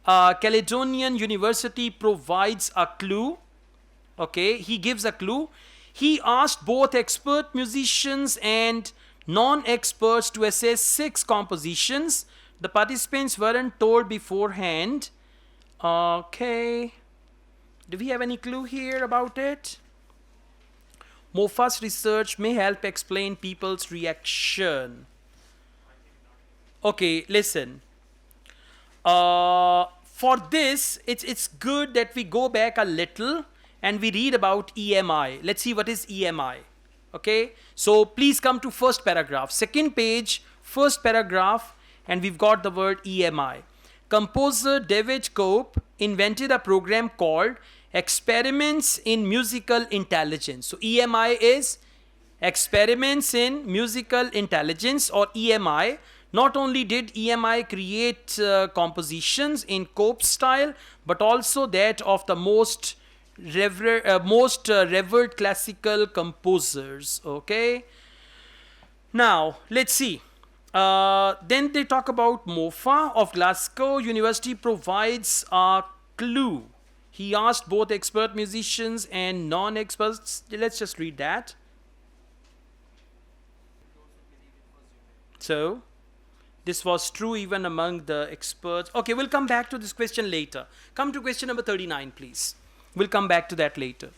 Caledonian University provides a clue. Okay, he gives a clue. He asked both expert musicians and non-experts to assess 6 compositions. The participants weren't told beforehand. Okay. Do we have any clue here about it? Moffat's research may help explain people's reaction. Okay, listen. For this, it's good that we go back a little and we read about EMI. Let's see what is EMI. Okay, so please come to first paragraph. Second page, first paragraph, and we've got the word EMI. Composer David Yaqub invented a program called Experiments in Musical Intelligence. So EMI is Experiments in Musical Intelligence, or EMI. Not only did EMI create compositions in Yaqub's style, but also that of the most revered classical composers. Okay. Now let's see. Then they talk about Moffat of Glasgow University provides a clue. He asked both expert musicians and non-experts. Let's just read that. So this was true even among the experts. Okay, we'll come back to this question later. Come to question number 39, please. We'll come back to that later.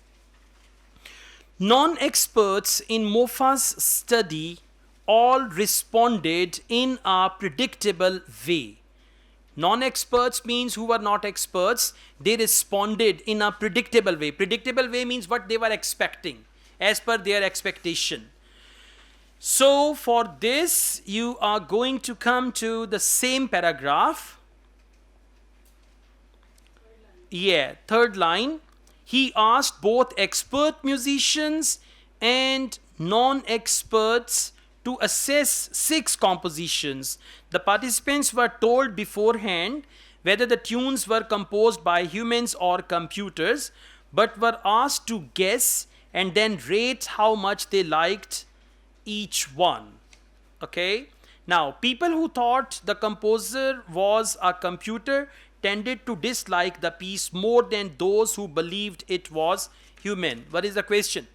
Non-experts in Moffat's study all responded in a predictable way. Non-experts means who were not experts. They responded in a predictable way. Predictable way means what they were expecting, as per their expectation. So for this, you are going to come to the same paragraph. Yeah, third line. He asked both expert musicians and non-experts to assess 6 compositions. The participants were told beforehand whether the tunes were composed by humans or computers, but were asked to guess and then rate how much they liked each one. Okay. Now, people who thought the composer was a computer tended to dislike the piece more than those who believed it was human. What is the question?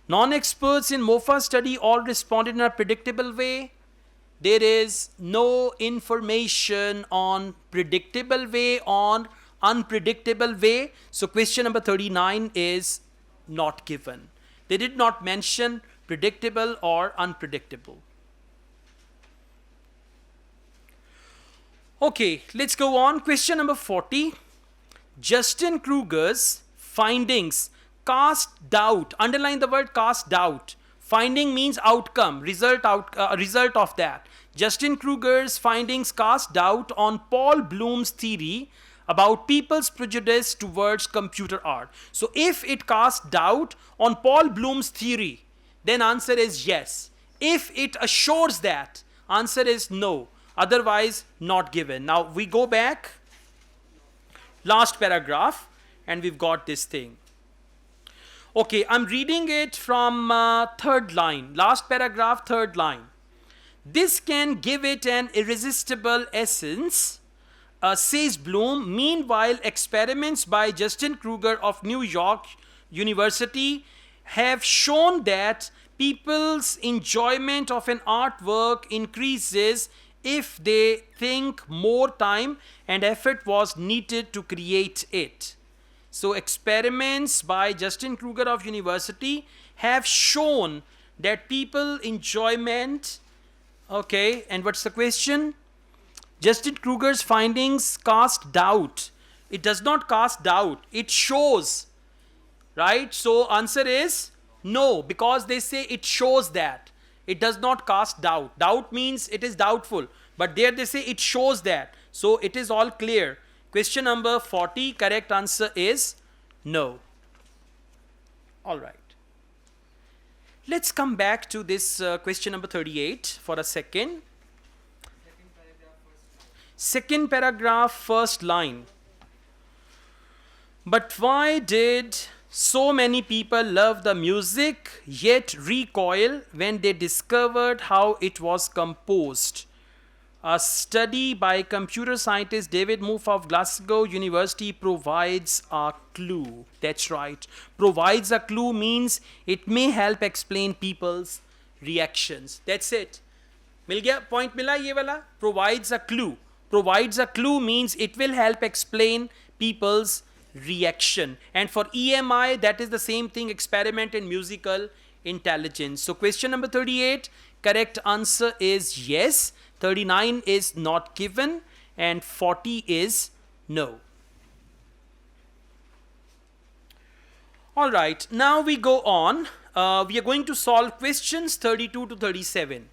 Non-experts in Moffat's study all responded in a predictable way. There is no information on predictable way, on unpredictable way. So question number 39 is not given. They did not mention predictable or unpredictable. Okay, let's go on. Question number 40. Justin Kruger's findings cast doubt. Underline the word cast doubt. Finding means outcome, result of that. Justin Kruger's findings cast doubt on Paul Bloom's theory about people's prejudice towards computer art. So if it casts doubt on Paul Bloom's theory, then answer is yes. If it assures that, answer is no. Otherwise, not given. Now we go back, last paragraph, and we've got this thing. Okay, I'm reading it from third line, last paragraph, third line. This can give it an irresistible essence, says Bloom. Meanwhile, experiments by Justin Kruger of New York University have shown that people's enjoyment of an artwork increases if they think more time and effort was needed to create it. So experiments by Justin Kruger of University have shown that people enjoyment, okay, and what's the question? Justin Kruger's findings cast doubt. It does not cast doubt, it shows, right? So answer is no, because they say it shows that. It does not cast doubt. Doubt means it is doubtful, but there they say it shows that. So it is all clear. Question number 40, correct answer is no. All right. Let's come back to this question number 38 for a second. Second paragraph, first line. But why did so many people love the music yet recoil when they discovered how it was composed? A study by computer scientist David Moffat of Glasgow University provides a clue. That's right. Provides a clue means it may help explain people's reactions. That's it. मिल गया point मिला ये वाला? Provides a clue. Provides a clue means it will help explain people's reaction. And for EMI, that is the same thing, experiment in musical intelligence. So question number 38, correct answer is yes. 39 is not given and 40 is no. All right, now we go on. We are going to solve questions 32 to 37.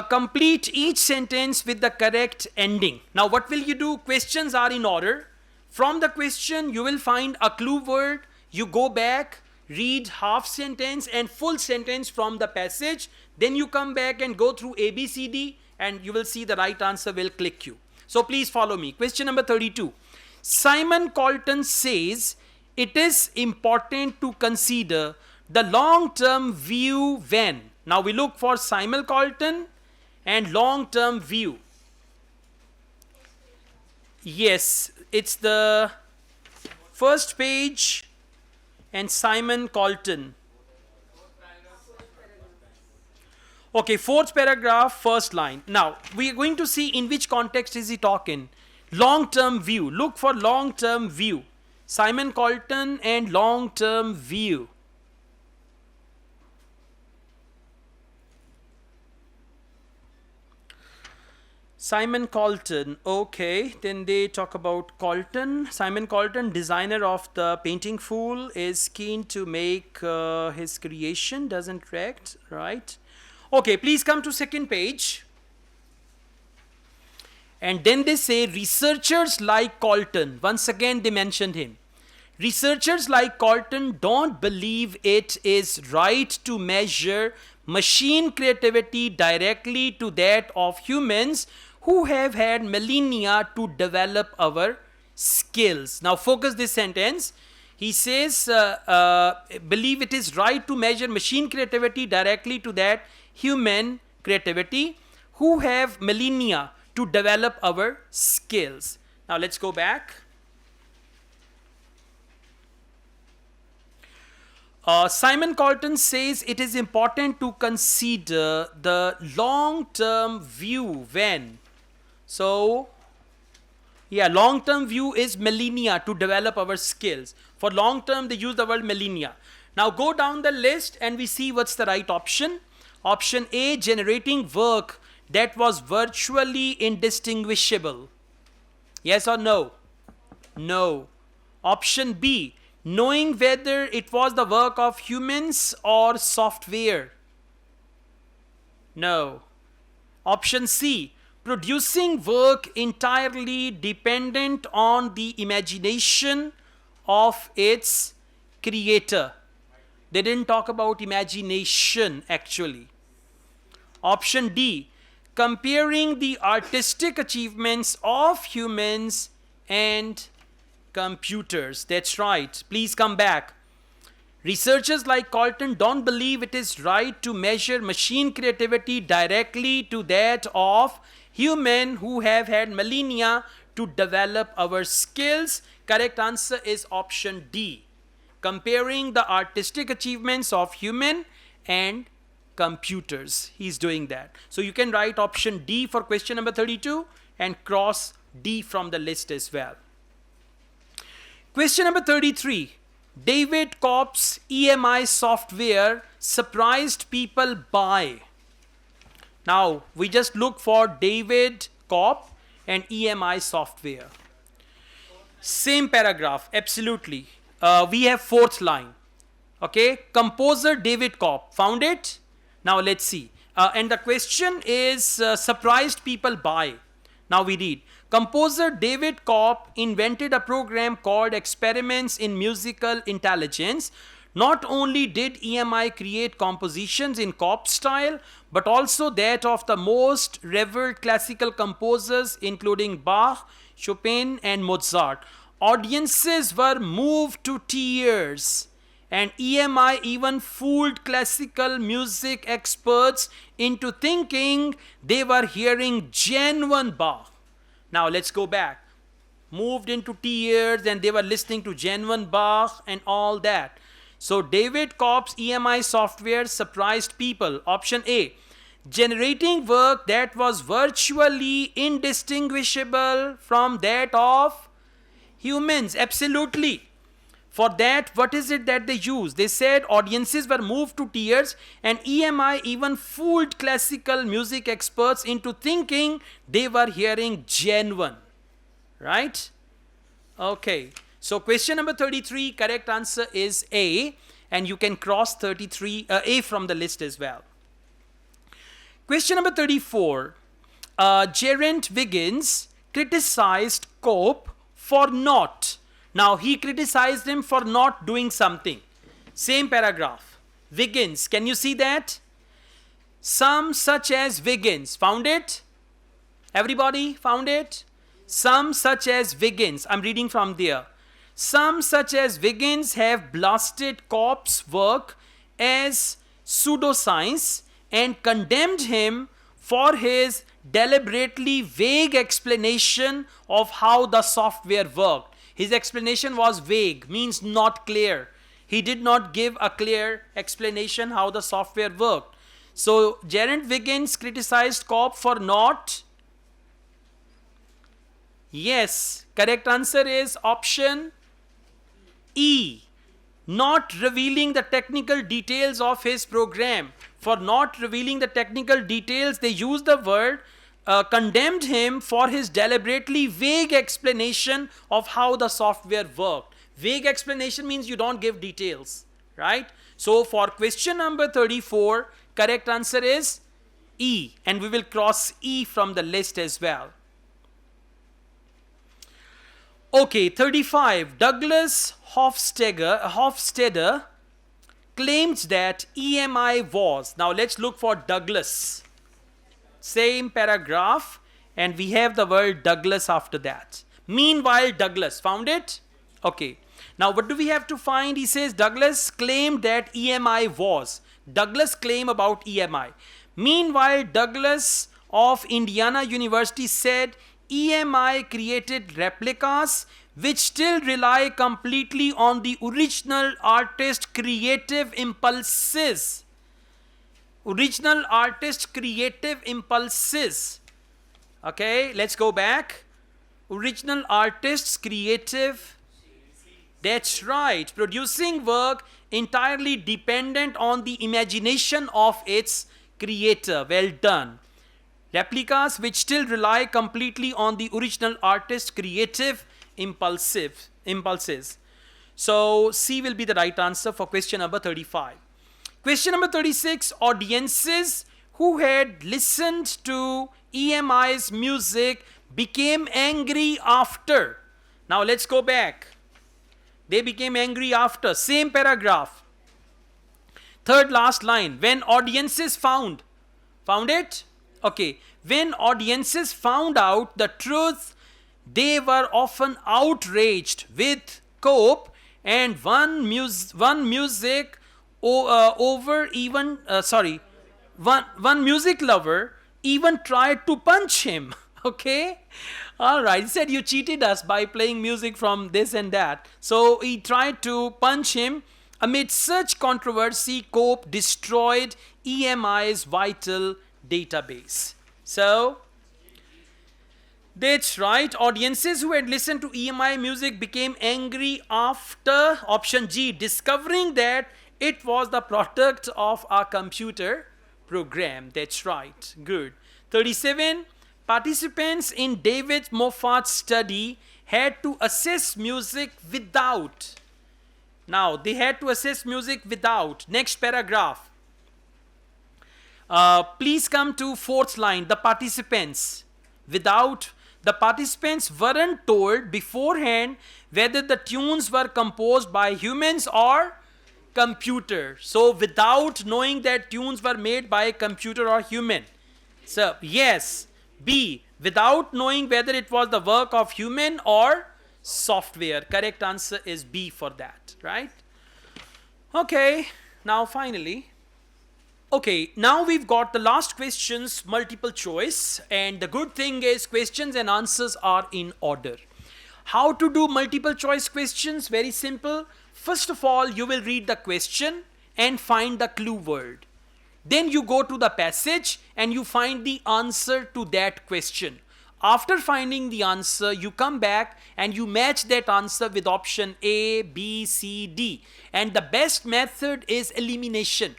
Complete each sentence with the correct ending. Now what will you do? Questions are in order. From the question you will find a clue word. You go back, read half sentence and full sentence from the passage. Then you come back and go through A, B, C, D and you will see the right answer will click you. So please follow me. Question number 32. Simon Colton says it is important to consider the long-term view when. Now we look for Simon Colton and long-term view. Yes, it's the first page and Simon Colton. Okay, fourth paragraph, first line. Now we are going to see in which context is he talking. Long-term view. Look for long-term view. Simon Colton and long-term view. Simon Colton, okay, then they talk about Colton. Simon Colton, designer of the painting fool, is keen to make his creation, doesn't react, right? Okay, please come to second page. And then they say researchers like Colton, once again they mentioned him. Researchers like Colton don't believe it is right to measure machine creativity directly to that of humans who have had millennia to develop our skills. Now focus this sentence. He says, believe it is right to measure machine creativity directly to that human creativity who have millennia to develop our skills. Now let's go back. Simon Colton says it is important to consider the long-term view when. So, yeah, long-term view is millennia to develop our skills. For long-term, they use the word millennia. Now go down the list and we see what's the right option. Option A, generating work that was virtually indistinguishable. Yes or no? No. Option B, knowing whether it was the work of humans or software. No. Option C, producing work entirely dependent on the imagination of its creator. They didn't talk about imagination actually. Option D, comparing the artistic achievements of humans and computers. That's right. Please come back. Researchers like Colton don't believe it is right to measure machine creativity directly to that of human who have had millennia to develop our skills. Correct answer is option D. Comparing the artistic achievements of human and computers. He's doing that. So you can write option D for question number 32 and cross D from the list as well. Question number 33. David Kopp's EMI software surprised people by. Now we just look for David Kopp and EMI software. Same paragraph, absolutely. We have fourth line. Okay, composer David Kopp, found it? Now let's see. And the question is surprised people by. Now we read. Composer David Kopp invented a program called Experiments in Musical Intelligence Not only did EMI create compositions in Cope style, but also that of the most revered classical composers, including Bach, Chopin, and Mozart. Audiences were moved to tears, and EMI even fooled classical music experts into thinking they were hearing genuine Bach. Now let's go back. Moved into tears, and they were listening to genuine Bach and all that. So David Cope's EMI software surprised people. Option A, generating work that was virtually indistinguishable from that of humans. Absolutely. For that, what is it that they use? They said audiences were moved to tears, and EMI even fooled classical music experts into thinking they were hearing genuine. Right? Okay. So question number 33, correct answer is A, and you can cross 33 A from the list as well. Question number 34, Gerent Wiggins criticized Cope for not. Now he criticized him for not doing something. Same paragraph. Wiggins, can you see that? Some such as Wiggins, found it? Everybody found it? Some such as Wiggins, I'm reading from there. Some such as Wiggins have blasted Cope's work as pseudoscience and condemned him for his deliberately vague explanation of how the software worked. His explanation was vague, means not clear. He did not give a clear explanation how the software worked. So Gerent Wiggins criticized Cope for not. Yes, correct answer is option E, not revealing the technical details of his program. For not revealing the technical details, they used the word condemned him for his deliberately vague explanation of how the software worked. Vague explanation means you don't give details, right? So for question number 34, correct answer is E, and we will cross E from the list as well. Okay, 35. Douglas Hofstadter claims that EMI was. Now let's look for Douglas. Same paragraph, and we have the word Douglas after that. Meanwhile, Douglas, found it? Okay. Now what do we have to find? He says Douglas claimed that EMI was. Douglas claim about EMI. Meanwhile, Douglas of Indiana University said EMI created replicas which still rely completely on the original artist's creative impulses. Original artist creative impulses. Okay, let's go back. Original artist's creative. That's right. Producing work entirely dependent on the imagination of its creator. Well done. Replicas which still rely completely on the original artist's creative impulses. So C will be the right answer for question number 35. Question number 36, audiences who had listened to EMI's music became angry after. Now let's go back. They became angry after. Same paragraph. Third last line. When audiences found it? Okay. When audiences found out the truth, they were often outraged with Cope, and one music lover even tried to punch him. Okay, all right. He said you cheated us by playing music from this and that. So he tried to punch him. Amid such controversy, Cope destroyed EMI's vital database. So that's right. Audiences who had listened to EMI music became angry after option G, discovering that it was the product of a computer program. That's right. Good. 37. Participants in David Moffat's study had to assess music without. Now, they had to assess music without. Next paragraph. Please come to fourth line. The participants. Without. The participants weren't told beforehand whether the tunes were composed by humans or Computer. So without knowing that tunes were made by a computer or human. So yes. B, without knowing whether it was the work of human or software. Correct answer is B for that, right? Okay, now finally. Okay, now we've got the last questions, multiple choice, and the good thing is questions and answers are in order. How to do multiple choice questions? Very simple. First of all, you will read the question and find the clue word. Then you go to the passage and you find the answer to that question. After finding the answer, you come back and you match that answer with option A, B, C, D. And the best method is elimination.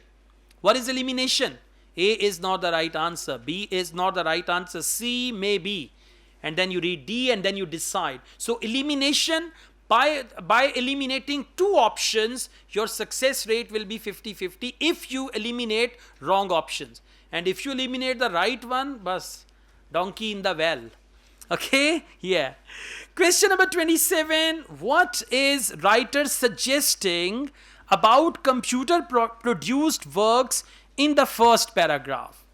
What is elimination? A is not the right answer. B is not the right answer. C may be. And then you read D and then you decide. So elimination, by eliminating two options, your success rate will be 50-50 if you eliminate wrong options. And if you eliminate the right one, bas, donkey in the well. Okay? Yeah. Question number 27. What is writer suggesting about computer produced works in the first paragraph?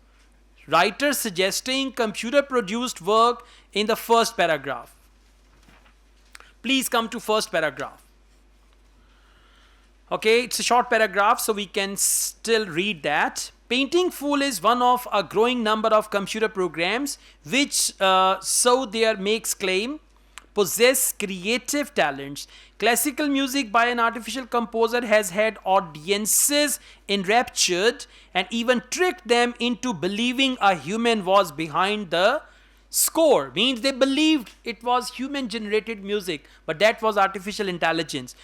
Writer suggesting computer produced work in the first paragraph. Please come to first paragraph. Okay, it's a short paragraph, so we can still read that. Painting Fool is one of a growing number of computer programs which, so there makes claim, possess creative talents. Classical music by an artificial composer has had audiences enraptured and even tricked them into believing a human was behind the score. Means they believed it was human generated music, but that was artificial intelligence.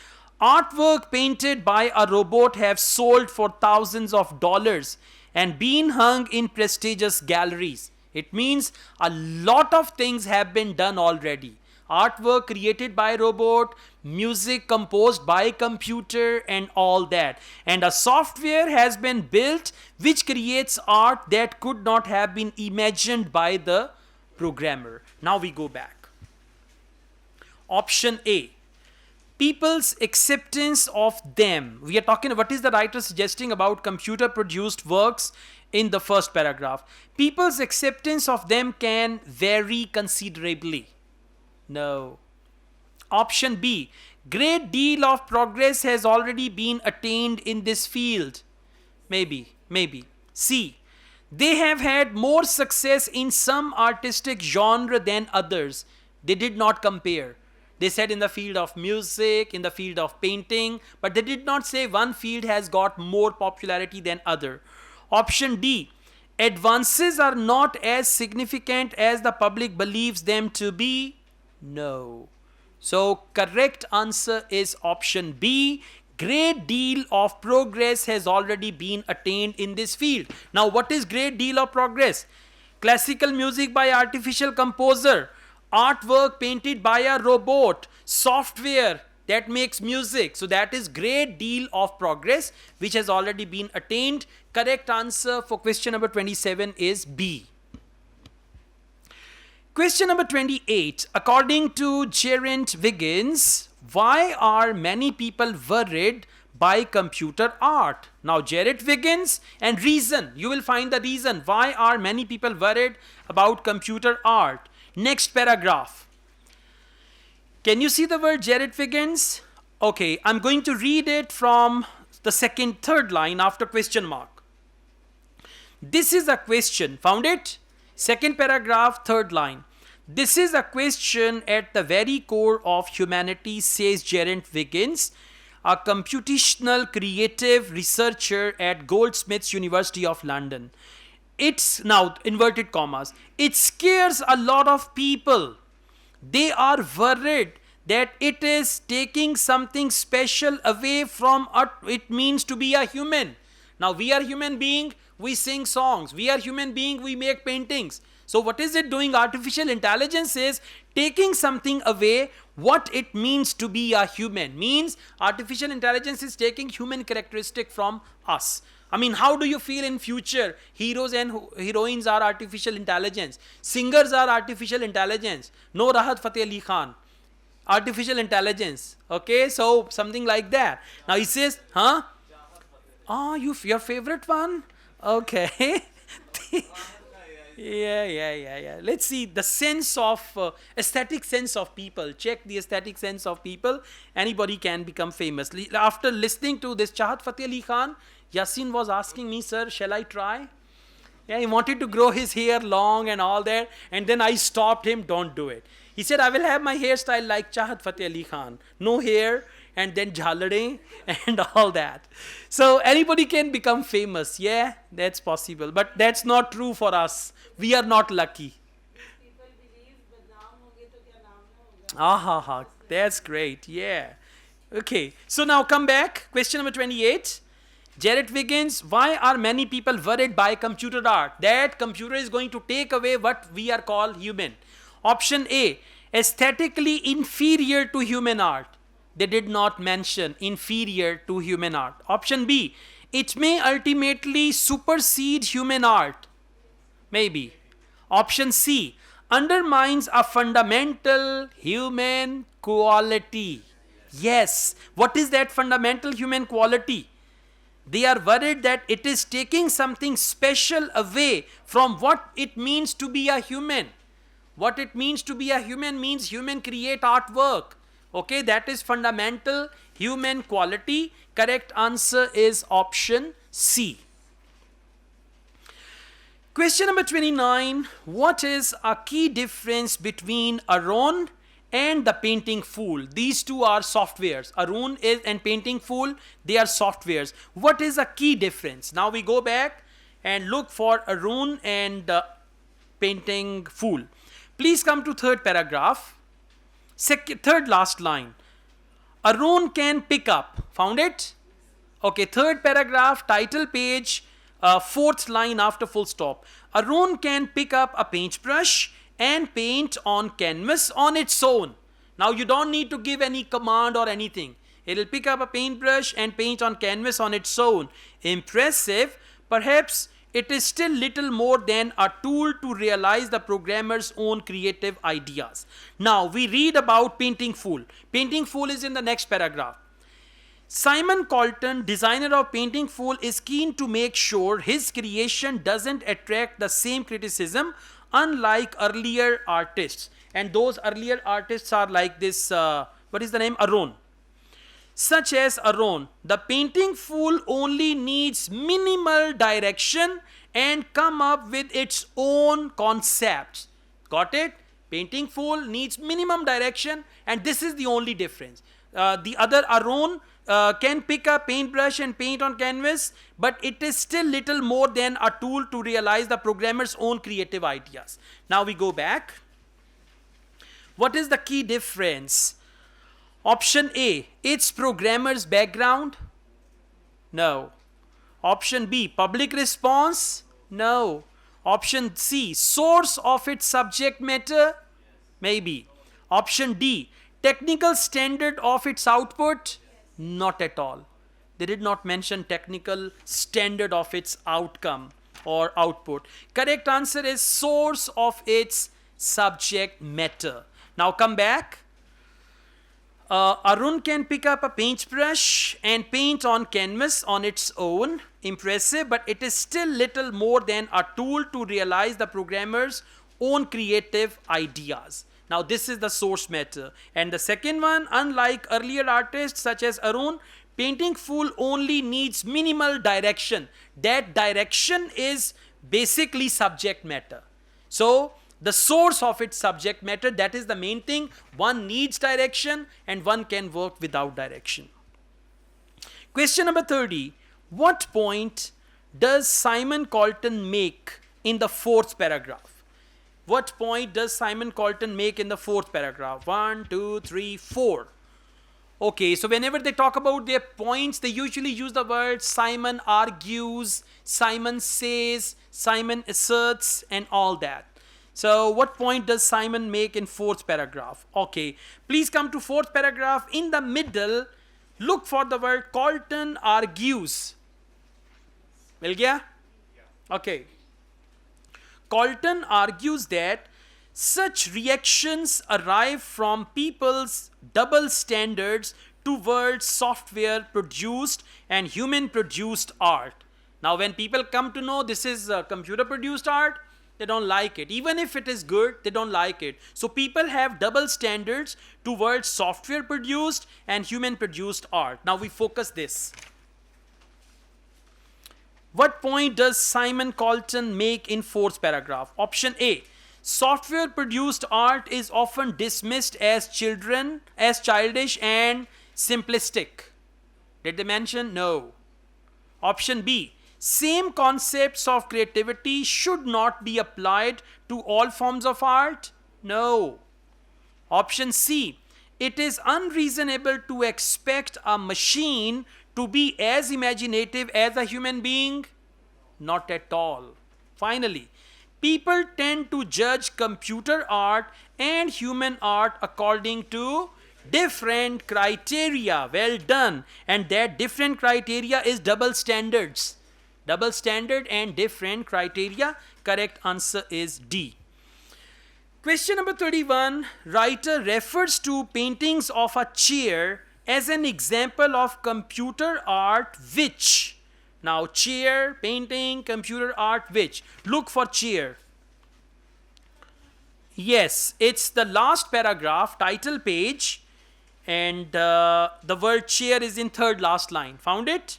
Artwork painted by a robot have sold for thousands of dollars and been hung in prestigious galleries. It means a lot of things have been done already. Artwork created by robot, music composed by computer and all that. And a software has been built which creates art that could not have been imagined by the programmer. Now we go back. Option A. People's acceptance of them. We are talking, what is the writer suggesting about computer produced works in the first paragraph? People's acceptance of them can vary considerably. No. Option B. Great deal of progress has already been attained in this field. Maybe. C. They have had more success in some artistic genre than others. They did not compare. They said in the field of music, in the field of painting, but they did not say one field has got more popularity than other. Option D. Advances are not as significant as the public believes them to be. No. So correct answer is option B. Great deal of progress has already been attained in this field. Now what is great deal of progress? Classical music by artificial composer, artwork painted by a robot, software that makes music. So that is great deal of progress which has already been attained. Correct answer for question number 27 is B. Question number 28. According to Gerent Wiggins, why are many people worried by computer art? Now Gerent Wiggins and reason. You will find the reason. Why are many people worried about computer art? Next paragraph. Can you see the word Gerent Wiggins? Okay, I'm going to read it from the third line after question mark. This is a question. Found it? Second paragraph, third line. This is a question at the very core of humanity, says Gerent Wiggins, a computational creative researcher at Goldsmiths University of London. It's now inverted commas. It scares a lot of people. They are worried that it is taking something special away from what it means to be a human. Now we are human being, we sing songs. We are human being, we make paintings. So what is it doing? Artificial intelligence is taking something away what it means to be a human. Means artificial intelligence is taking human characteristic from us. I mean, how do you feel in future? Heroes and heroines are artificial intelligence. Singers are artificial intelligence. No Rahat Fateh Ali Khan. Artificial intelligence. Okay, so something like that. Now he says, Oh, your favorite one? Okay. Yeah. Let's see the sense of aesthetic sense of people. Check the aesthetic sense of people. Anybody can become famous. After listening to this Chahat Fateh Ali Khan, Yasin was asking me, sir, shall I try? Yeah, he wanted to grow his hair long and all that. And then I stopped him, don't do it. He said, I will have my hairstyle like Chahat Fateh Ali Khan. No hair and then jhalade and all that. So anybody can become famous. Yeah, that's possible. But that's not true for us. We are not lucky. Ah, ha, ha. That's great. Yeah. Okay. So now come back. Question number 28. Jared Wiggins, why are many people worried by computer art? That computer is going to take away what we are called human. Option A, aesthetically inferior to human art. They did not mention inferior to human art. Option B, it may ultimately supersede human art. Maybe. Option C, undermines a fundamental human quality. Yes. What is that fundamental human quality? They are worried that it is taking something special away from what it means to be a human. What it means to be a human means human create artwork. Okay, that is fundamental human quality. Correct answer is option C. Question number 29. What is a key difference between Aron and the painting fool? These two are softwares. Aron and painting fool, they are softwares. What is a key difference? Now we go back and look for Aron and painting fool. Please come to third paragraph. Third last line. Aron can pick up. Found it? Okay, third paragraph, title page, fourth line after full stop. Aron can pick up a paintbrush and paint on canvas on its own. Now you don't need to give any command or anything. It will pick up a paintbrush and paint on canvas on its own. Impressive. Perhaps it is still little more than a tool to realize the programmer's own creative ideas. Now we read about painting fool. Painting fool is in the next paragraph. Simon Colton, designer of painting fool, is keen to make sure his creation doesn't attract the same criticism unlike earlier artists. And those earlier artists are like this, what is the name? Aron. Such as Aron, the painting fool only needs minimal direction and come up with its own concepts. Got it? Painting fool needs minimum direction, and this is the only difference. The other Aron can pick a paintbrush and paint on canvas, but it is still little more than a tool to realize the programmer's own creative ideas. Now we go back. What is the key difference? Option A, its programmer's background? No. Option B, public response? No. Option C, source of its subject matter? Maybe. Option D, technical standard of its output? Not at all. They did not mention technical standard of its outcome or output. Correct answer is source of its subject matter. Now come back. Arun can pick up a paintbrush and paint on canvas on its own. Impressive, but it is still little more than a tool to realize the programmer's own creative ideas. Now this is the source matter. And the second one, unlike earlier artists such as Arun, painting fool only needs minimal direction. That direction is basically subject matter. So the source of its subject matter, that is the main thing. One needs direction and one can work without direction. Question number 30. What point does Simon Colton make in the fourth paragraph? What point does Simon Colton make in the fourth paragraph? 1, 2, 3, 4. Okay, so whenever they talk about their points, they usually use the word Simon argues, Simon says, Simon asserts, and all that. So what point does Simon make in fourth paragraph? Okay, please come to fourth paragraph. In the middle, look for the word Colton argues. Mil gaya? Okay. Colton argues that such reactions arrive from people's double standards towards software produced and human produced art. Now when people come to know this is computer produced art, they don't like it. Even if it is good, they don't like it. So people have double standards towards software produced and human produced art. Now we focus this. What point does Simon Colton make in fourth paragraph? Option A. Software produced art is often dismissed as childish and simplistic. Did they mention? No. Option B. Same concepts of creativity should not be applied to all forms of art? No. Option C. It is unreasonable to expect a machine to be as imaginative as a human being? Not at all. Finally, people tend to judge computer art and human art according to different criteria. Well done. And that different criteria is double standards. Double standard and different criteria. Correct answer is D. Question number 31. Writer refers to paintings of a chair as an example of computer art which. Now chair, painting, computer art which. Look for chair. Yes, it's the last paragraph, title page, and the word chair is in third last line. Found it?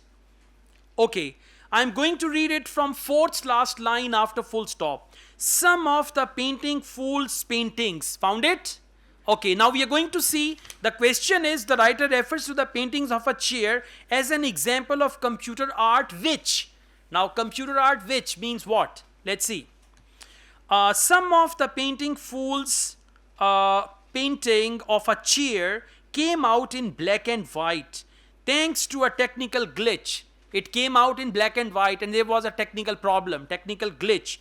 Okay, I'm going to read it from fourth last line after full stop. Some of the painting fools paintings. Found it? Okay, now we are going to see, the question is, the writer refers to the paintings of a chair as an example of computer art which. Now computer art which means what? Let's see. Some of the painting fools painting of a chair came out in black and white thanks to a technical glitch. It came out in black and white and there was a technical problem, technical glitch.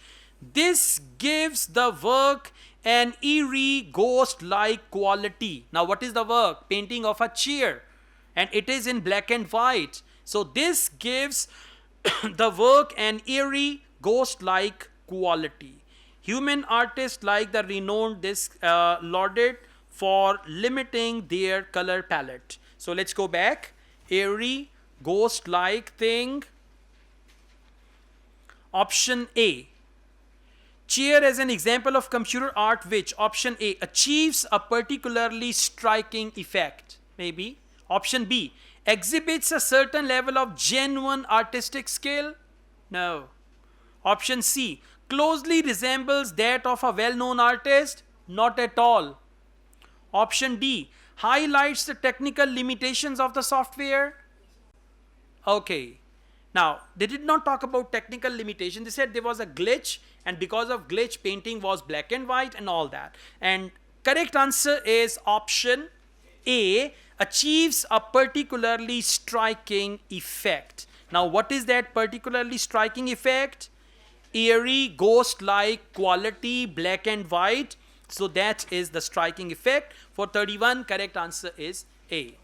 This gives the work an eerie ghost-like quality. Now what is the work? Painting of a chair, and it is in black and white. So this gives the work an eerie ghost-like quality. Human artists like the renowned this lauded for limiting their color palette. So let's go back. Eerie, ghost-like thing. Option A. Chair as an example of computer art which. Option A. Achieves a particularly striking effect. Maybe. Option B. Exhibits a certain level of genuine artistic skill. No. Option C. Closely resembles that of a well-known artist. Not at all. Option D. Highlights the technical limitations of the software. Okay. Now, they did not talk about technical limitation. They said there was a glitch, and because of glitch, painting was black and white and all that. And correct answer is option A. Achieves a particularly striking effect. Now, what is that particularly striking effect? Eerie, ghost-like quality, black and white. So that is the striking effect. For 31, correct answer is A.